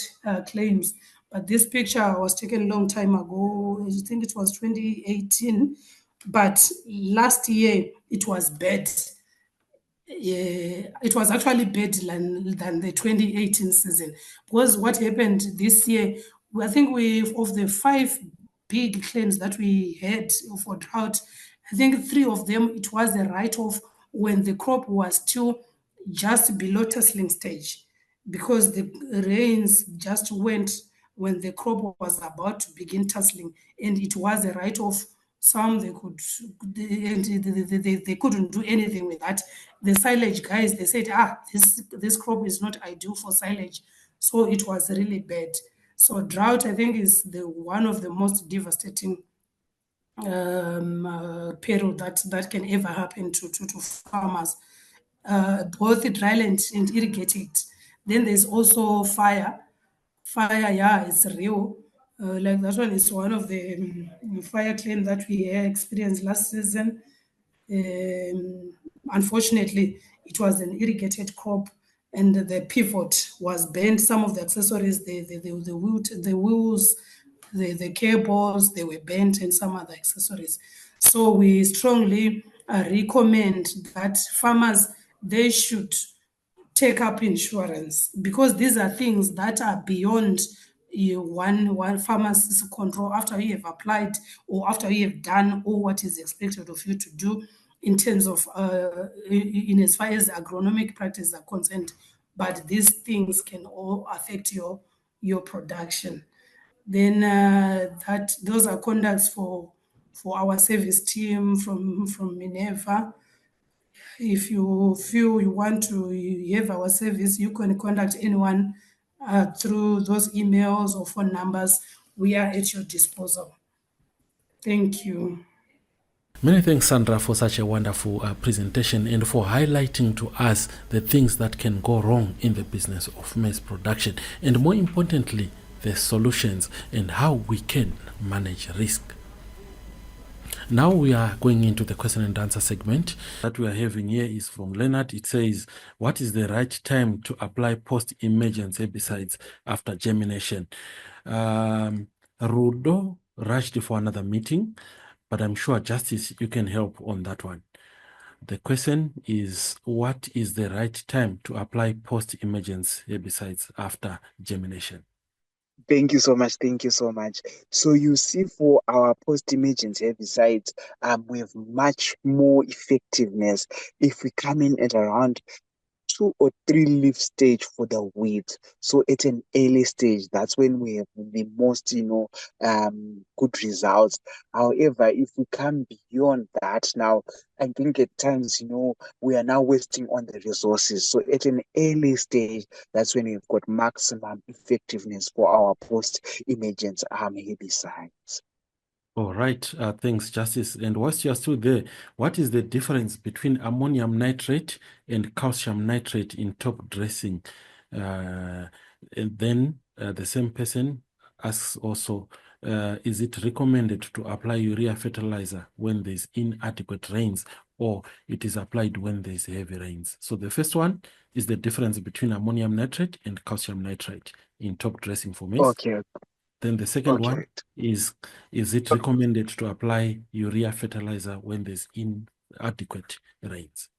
claims. But this picture was taken a long time ago. I think it was 2018. But last year, it was bad. It was actually better than the 2018 season. Because what happened this year, I think of the 5 big claims that we had for drought, I think 3 of them, it was a write-off when the crop was still just below tasseling stage, because the rains just went when the crop was about to begin tasseling, and it was a write-off. Some they couldn't do anything with that. The silage guys, they said, this crop is not ideal for silage, so it was really bad. So drought, I think, is one of the most devastating peril that can ever happen to farmers, both dryland and irrigated. Then there's also fire. Fire, yeah, it's real. Like that one is one of the fire claims that we experienced last season. Unfortunately, it was an irrigated crop, and the pivot was bent. Some of the accessories, the wheels, the cables, they were bent, and some other accessories. So we strongly recommend that farmers, they should take up insurance, because these are things that are beyond one farmer's control. After you have applied, or after you have done all what is expected of you to do in terms of in as far as agronomic practices are concerned, but these things can all affect your production. Then those are contacts for our service team from Minerva. If you feel you want to have our service, you can contact anyone through those emails or phone numbers. We are at your disposal. Thank you. Many thanks, Sandra, for such a wonderful presentation and for highlighting to us the things that can go wrong in the business of maize production, and more importantly, the solutions and how we can manage risk. Now we are going into the question and answer segment that we are having here is from Leonard. It says, what is the right time to apply post-emergence herbicides after germination? Rudo rushed for another meeting, but I'm sure, Justice, you can help on that one. The question is, what is the right time to apply post-emergence herbicides after germination? Thank you so much. Thank you so much. So you see, for our post-emergence herbicides, we have much more effectiveness if we come in at around 2 or 3 leaf stage for the weeds. So at an early stage, that's when we have the most, good results. However, if we come beyond that now, I think at times, we are now wasting on the resources. So at an early stage, that's when we've got maximum effectiveness for our post-emergence herbicides. All right. Thanks, Justice. And whilst you're still there, what is the difference between ammonium nitrate and calcium nitrate in top dressing? And then the same person asks also, is it recommended to apply urea fertilizer when there's inadequate rains, or it is applied when there's heavy rains? So the first one is the difference between ammonium nitrate and calcium nitrate in top dressing for maize. Okay. Then the second Okay. one is it recommended to apply urea fertilizer when there's inadequate rains?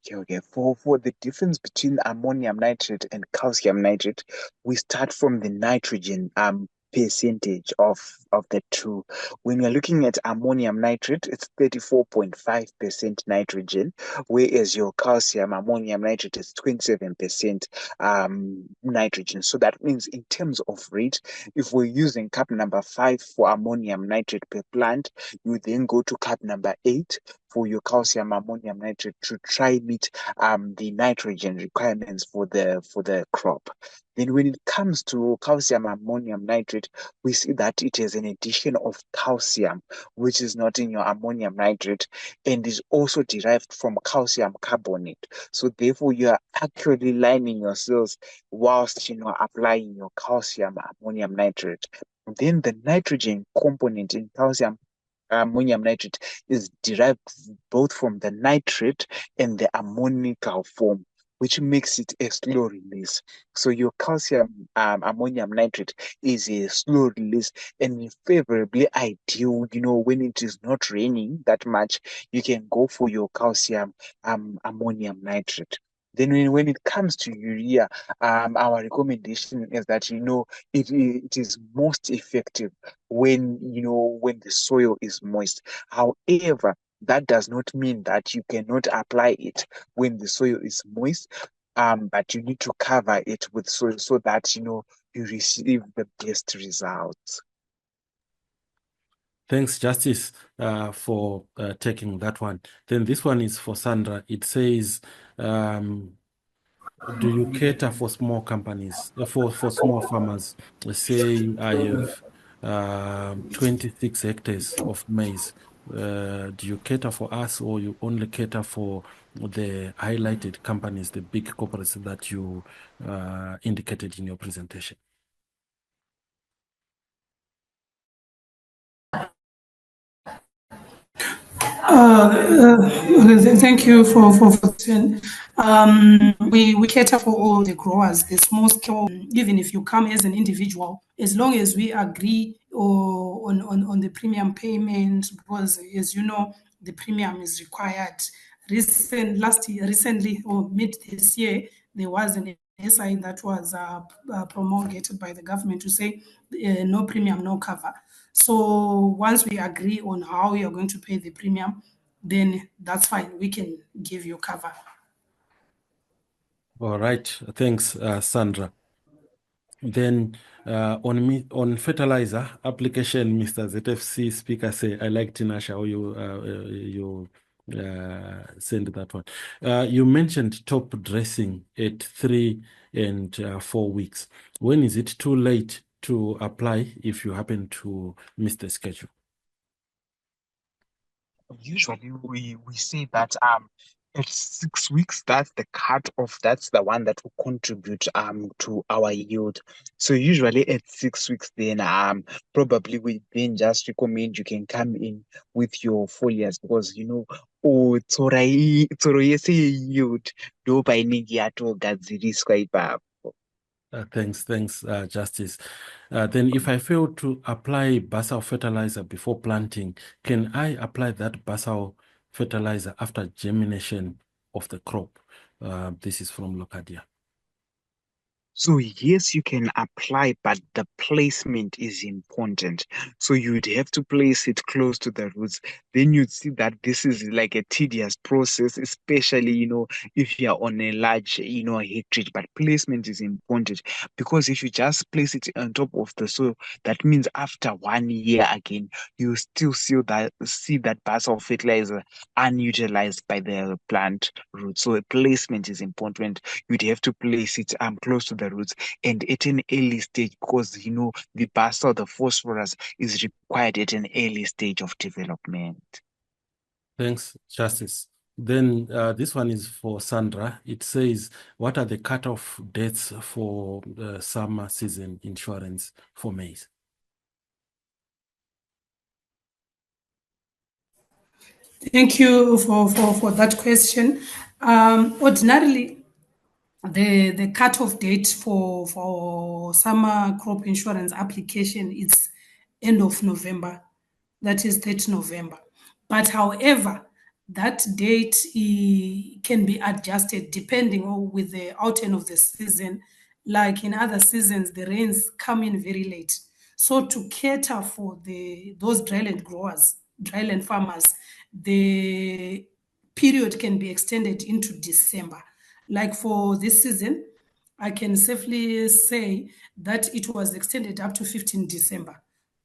Okay. For the difference between ammonium nitrate and calcium nitrate, we start from the nitrogen percentage of the two. When we're looking at ammonium nitrate, it's 34.5% nitrogen, whereas your calcium ammonium nitrate is 27% nitrogen. So that means in terms of rate, if we're using cup number 5 for ammonium nitrate per plant, you then go to cup number 8 for your calcium ammonium nitrate to try meet the nitrogen requirements for the crop. Then when it comes to calcium ammonium nitrate, we see that it is an addition of calcium, which is not in your ammonium nitrate, and is also derived from calcium carbonate. So therefore, you are actually lining your cells whilst applying your calcium ammonium nitrate. Then the nitrogen component in calcium ammonium nitrate is derived both from the nitrate and the ammonical form, which makes it a slow release. So your calcium ammonium nitrate is a slow release and favorably ideal, when it is not raining that much, you can go for your calcium ammonium nitrate. Then when it comes to urea, our recommendation is that it is most effective when the soil is moist. However, that does not mean that you cannot apply it when the soil is moist. But you need to cover it with soil so that you receive the best results. Thanks, Justice, for taking that one. Then this one is for Sandra. It says, do you cater for small companies, for small farmers? Say I have 26 hectares of maize. Do you cater for us, or you only cater for the highlighted companies, the big corporates that you indicated in your presentation? Thank you for we cater for all the growers, the small scale. Even if you come as an individual, as long as we agree on the premium payment, because as you know, the premium is required. Recently or mid this year, there was an SI that was promulgated by the government to say no premium, no cover. So once we agree on how you're going to pay the premium, then that's fine. We can give you cover. All right. Thanks, Sandra. Then on fertilizer application, Mr. ZFC speaker say, I like Tinasha, how you send that one. You mentioned top dressing at 3 and 4 weeks. When is it too late to apply if you happen to miss the schedule? Usually we say that at 6 weeks, that's the cut-off, that's the one that will contribute to our yield. So usually at 6 weeks, then probably we then just recommend you can come in with your foliars, because tsoro yese yield ndo painenge yatogadziriswa ipapo. Thanks, Justice. Then if I fail to apply basal fertilizer before planting, can I apply that basal fertilizer after germination of the crop? This is from Locadia. So yes, you can apply, but the placement is important. So you'd have to place it close to the roots. Then you'd see that this is like a tedious process, especially, if you're on a large, hectare. But placement is important, because if you just place it on top of the soil, that means after 1 year again, you still see that basal fertilizer unutilized by the plant root. So placement is important. You'd have to place it close to the roots and at an early stage, because the basal, the phosphorus is required at an early stage of development. Thanks, Justice. Then this one is for Sandra. It says, what are the cutoff dates for summer season insurance for maize? Thank you for that question. Ordinarily, the cutoff date for summer crop insurance application is end of November. That is 30 November. But however, that date can be adjusted depending on with the outturn of the season. Like in other seasons, the rains come in very late. So to cater for those dryland growers, dryland farmers, the period can be extended into December. Like for this season, I can safely say that it was extended up to 15 December.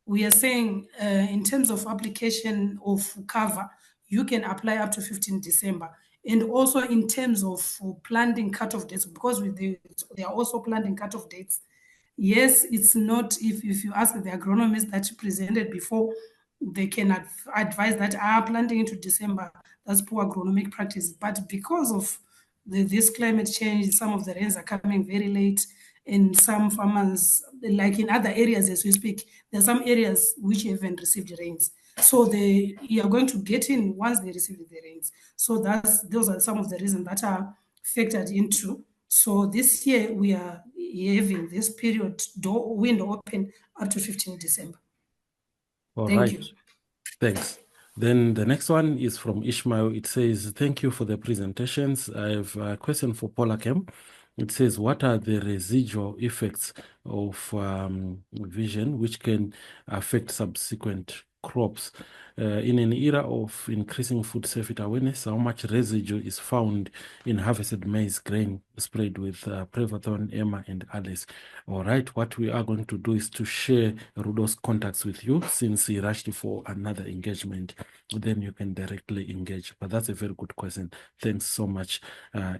We are saying in terms of application of cover, you can apply up to 15 December. And also in terms of planting cutoff dates, because they are also planting cutoff dates. Yes, it's not, if you ask the agronomists that presented before, they can advise that planting into December, that's poor agronomic practice. But because of this climate change, some of the rains are coming very late, and some farmers, like in other areas as we speak, there are some areas which haven't received rains. So you are going to get in once they receive the rains. So those are some of the reasons that are factored into. So this year we are having this period window open up to 15 December. All Thank right. you. Thanks. Then the next one is from Ishmael. It says, thank you for the presentations. I have a question for Polachem. It says, what are the residual effects of vision which can affect subsequent crops? In an era of increasing food safety awareness, how much residue is found in harvested maize grain sprayed with Prevathon, Emma, and others? All right, what we are going to do is to share Rudo's contacts with you, since he rushed for another engagement. Then you can directly engage. But that's a very good question. Thanks so much,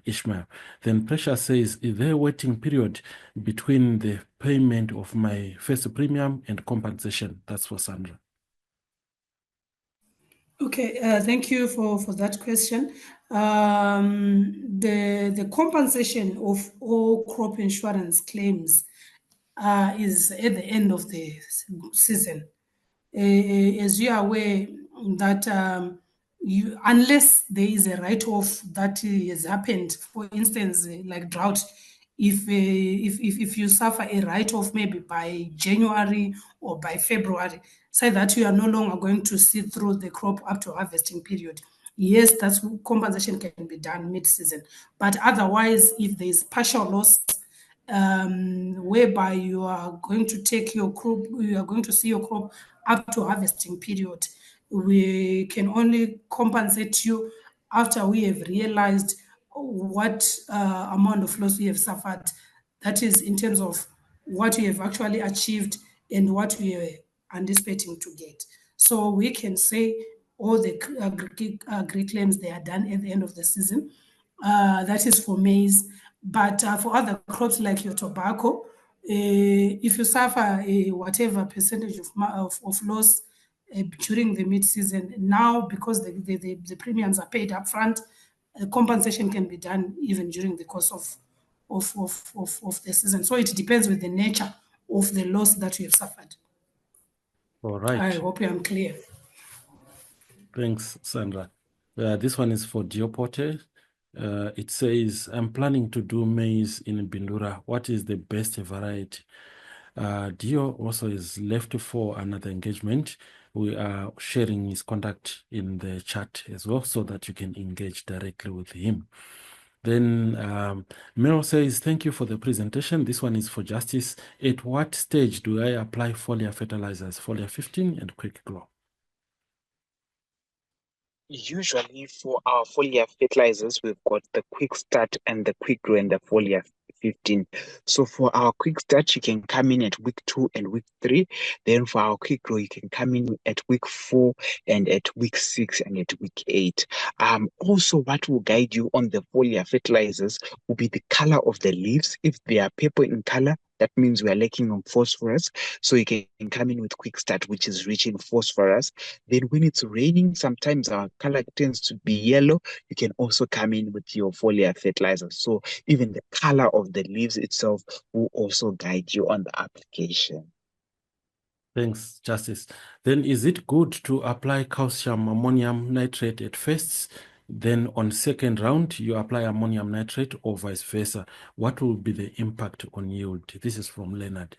Ishmael. Then Precious says, is there a waiting period between the payment of my first premium and compensation? That's for Sandra. Okay, thank you for that question. The compensation of all crop insurance claims is at the end of the season. As you are aware that unless there is a write-off that has happened, for instance, like drought, if you suffer a write-off maybe by January or by February, say that you are no longer going to see through the crop up to harvesting period. Yes, that's compensation can be done mid-season. But otherwise, if there is partial loss, whereby you are going to take your crop, you are going to see your crop up to harvesting period, we can only compensate you after we have realized what amount of loss we have suffered. That is in terms of what we have actually achieved and what we are anticipating to get. So we can say all the agri claims, they are done at the end of the season. That is for maize. But for other crops like your tobacco, if you suffer whatever percentage of loss during the mid-season, now because the premiums are paid up front, compensation can be done even during the course of the season. So it depends with the nature of the loss that you have suffered. All right. I hope I'm clear. Thanks, Sandra. This one is for Dior Pote. It says, I'm planning to do maize in Bindura. What is the best variety? Dior also is left for another engagement. We are sharing his contact in the chat as well, so that you can engage directly with him. Then Mel says, thank you for the presentation. This one is for Justice. At what stage do I apply foliar fertilizers, foliar 15 and quick glow? Usually for our foliar fertilizers, we've got the quick start and the quick grow and the foliar 15. So for our quick start, you can come in at week 2 and week 3. Then for our quick grow, you can come in at week 4 and at week 6 and at week 8. Also, what will guide you on the foliar fertilizers will be the color of the leaves. If they are purple in color, That means we are lacking on phosphorus. So you can come in with quick start, which is rich in phosphorus. Then when it's raining, sometimes our color tends to be yellow. You can also come in with your foliar fertilizer. So even the color of the leaves itself will also guide you on the application. Thanks, Justice. Then is it good to apply calcium ammonium nitrate at first, then on second round you apply ammonium nitrate, or vice versa? What will be the impact on yield? This is from Leonard.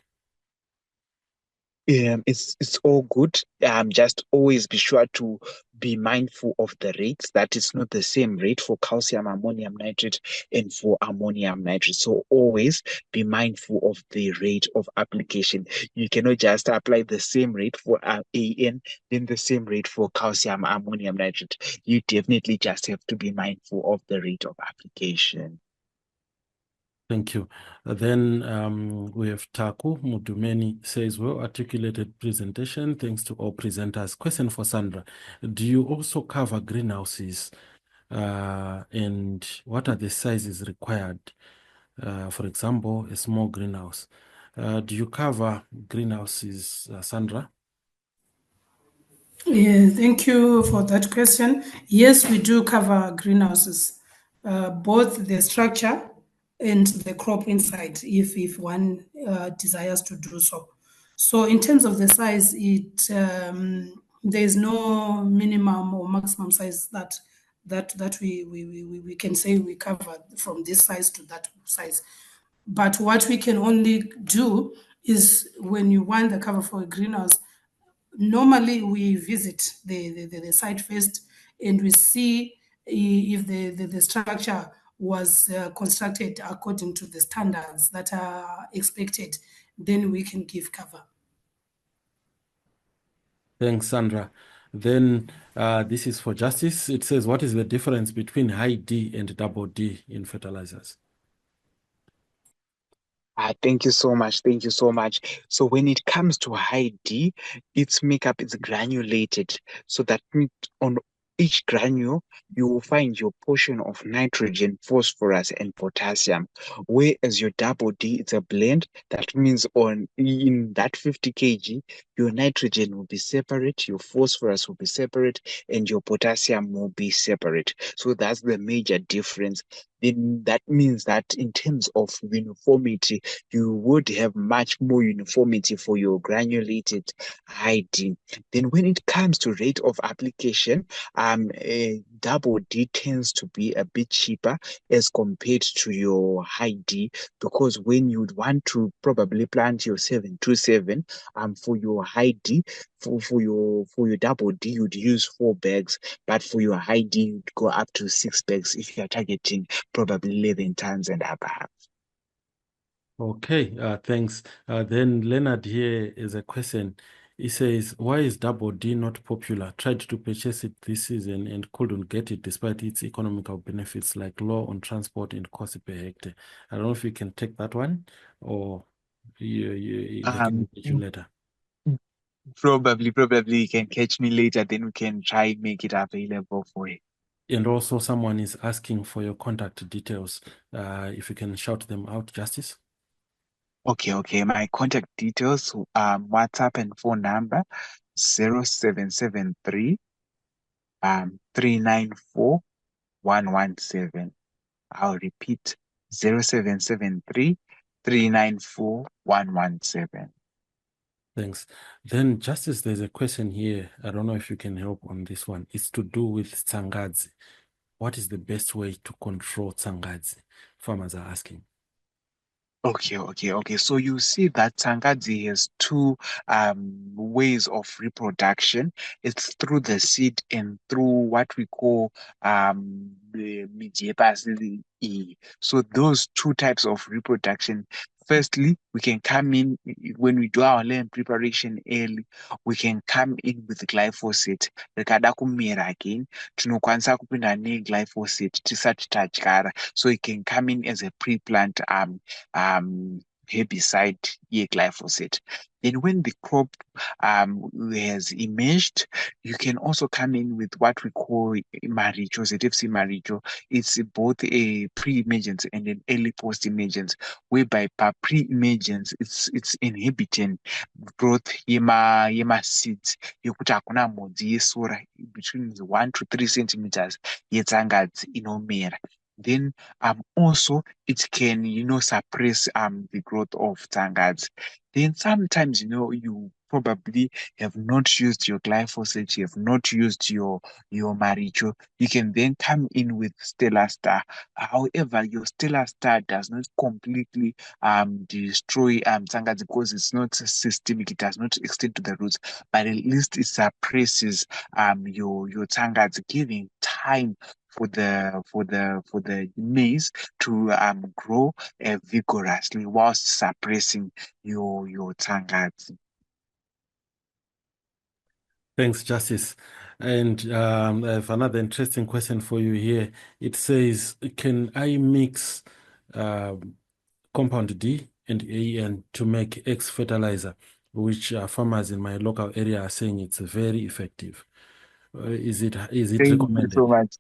It's all good. Just always be sure to be mindful of the rates. That is not the same rate for calcium ammonium nitrate and for ammonium nitrate. So always be mindful of the rate of application. You cannot just apply the same rate for AN, then the same rate for calcium ammonium nitrate. You definitely just have to be mindful of the rate of application. Thank you. Then we have Taku Mudumeni says, well articulated presentation. Thanks to all presenters. Question for Sandra. Do you also cover greenhouses? And what are the sizes required? For example, a small greenhouse. Do you cover greenhouses, Sandra? Yeah, thank you for that question. Yes, we do cover greenhouses, both the structure and the crop inside, if one desires to do so. So, in terms of the size, there is no minimum or maximum size that we can say we cover from this size to that size. But what we can only do is when you want the cover for a greenhouse, normally we visit the site first and we see if the structure was constructed according to the standards that are expected, then we can give cover. Thanks, Sandra. Then this is for Justice. It says, what is the difference between high D and double D in fertilizers? Thank you so much. Thank you so much. So when it comes to high D, its makeup is granulated. So that means on each granule, you will find your portion of nitrogen, phosphorus, and potassium. Whereas your double D, it's a blend. That means in that 50 kg, your nitrogen will be separate, your phosphorus will be separate, and your potassium will be separate. So that's the major difference. Then that means that in terms of uniformity, you would have much more uniformity for your granulated high D. Then when it comes to rate of application, a double D tends to be a bit cheaper as compared to your high D, because when you'd want to probably plant your 727, for your high D, for your double D, you'd use 4 bags, but for your high D, you'd go up to 6 bags if you're targeting probably 11 tons and above. Okay, thanks. Then Leonard here is a question. He says, why is double D not popular? Tried to purchase it this season and couldn't get it despite its economical benefits like low on transport and cost per hectare. I don't know if you can take that one, or they can get you later. Probably you can catch me later, then we can try and make it available for you. And also someone is asking for your contact details. If you can shout them out, Justice. Okay. My contact details, WhatsApp and phone number 0773 394 117. I'll repeat 0773 394 117. Thanks. Then, Justice, there's a question here. I don't know if you can help on this one. It's to do with Tsangadzi. What is the best way to control Tsangadzi? Farmers are asking. Okay. So you see that Tsangadzi has 2 ways of reproduction. It's through the seed and through what we call the Mijepas. So those 2 types of reproduction. Firstly, we can come in when we do our land preparation early. We can come in with glyphosate. Rikada kumera again, tinokwanisa kupinda neglyphosate tisati tadyara. So it can come in as a pre-plant herbicide glyphosate. Then when the crop has emerged, you can also come in with what we call maricho, ZFC maricho. It's both a pre-emergence and an early post-emergence, whereby by pre-emergence it's inhibiting growth yema seeds yekuti hakuna modzi yesora between 1 to 3 centimeters yetsangadzi inomera. Then also it can suppress the growth of tsangadzi. Then sometimes you probably have not used your glyphosate, you have not used your maricho. You can then come in with Stellar Star. However, your Stellar Star does not completely destroy tsangadzi because it's not systemic, it does not extend to the roots, but at least it suppresses your tsangadzi, giving time for the maize to grow vigorously whilst suppressing your tsangadzi. Thanks, Justice. And I have another interesting question for you here. It says, can I mix compound D and AN to make X fertilizer, which farmers in my local area are saying it's very effective? Is it recommended? Thank you so much.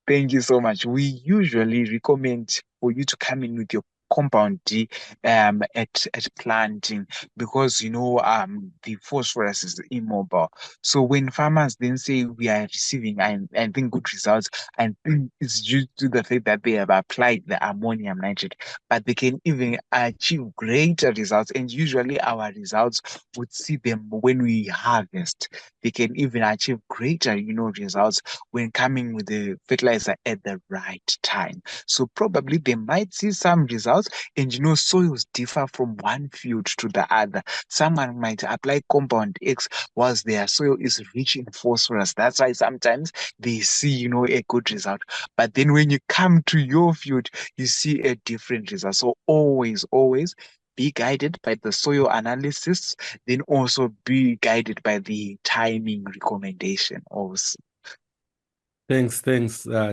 Thank you so much. We usually recommend for you to come in with your compound D at planting, because the phosphorus is immobile. So when farmers then say we are receiving I think good results, I think it's due to the fact that they have applied the ammonium nitrate, but they can even achieve greater results. And usually our results would see them when we harvest. They can even achieve greater results when coming with the fertilizer at the right time. So probably they might see some results. And soils differ from one field to the other. Someone might apply compound X whilst their soil is rich in phosphorus. That's why sometimes they see a good result. But then when you come to your field, you see a different result. So always be guided by the soil analysis, then also be guided by the timing recommendation also. Thanks,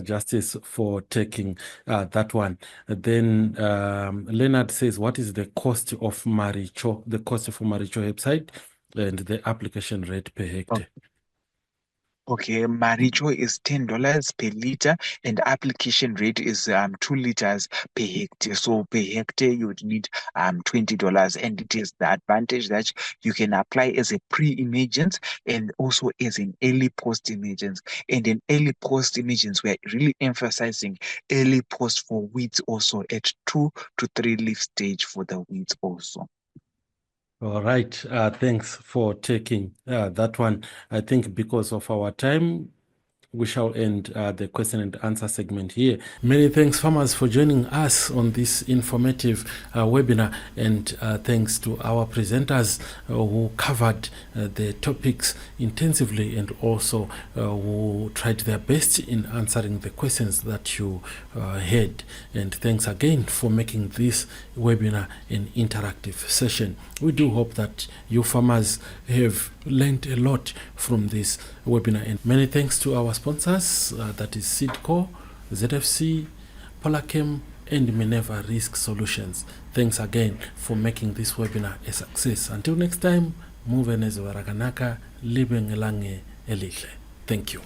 Justice, for taking that one. Then Leonard says, what is the cost of maricho, the cost for maricho herbicide and the application rate per hectare? Okay, maricho is $10 per liter and application rate is 2 liters per hectare. So per hectare you would need $20, and it is the advantage that you can apply as a pre-emergence and also as an early post-emergence. And in early post-emergence, we are really emphasizing early post for weeds also at 2 to 3 leaf stage for the weeds also. All right. Thanks for taking that one. I think because of our time, we shall end the question and answer segment here. Many thanks, farmers, for joining us on this informative webinar, and thanks to our presenters who covered the topics intensively and also who tried their best in answering the questions that you had. And thanks again for making this webinar an interactive session. We do hope that you farmers have learned a lot from this webinar. And many thanks to our sponsors, that is SeedCo, ZFC, Polachem, and Minerva Risk Solutions. Thanks again for making this webinar a success. Until next time, muve nezo warakanaka, libe ngelange elihle. Thank you.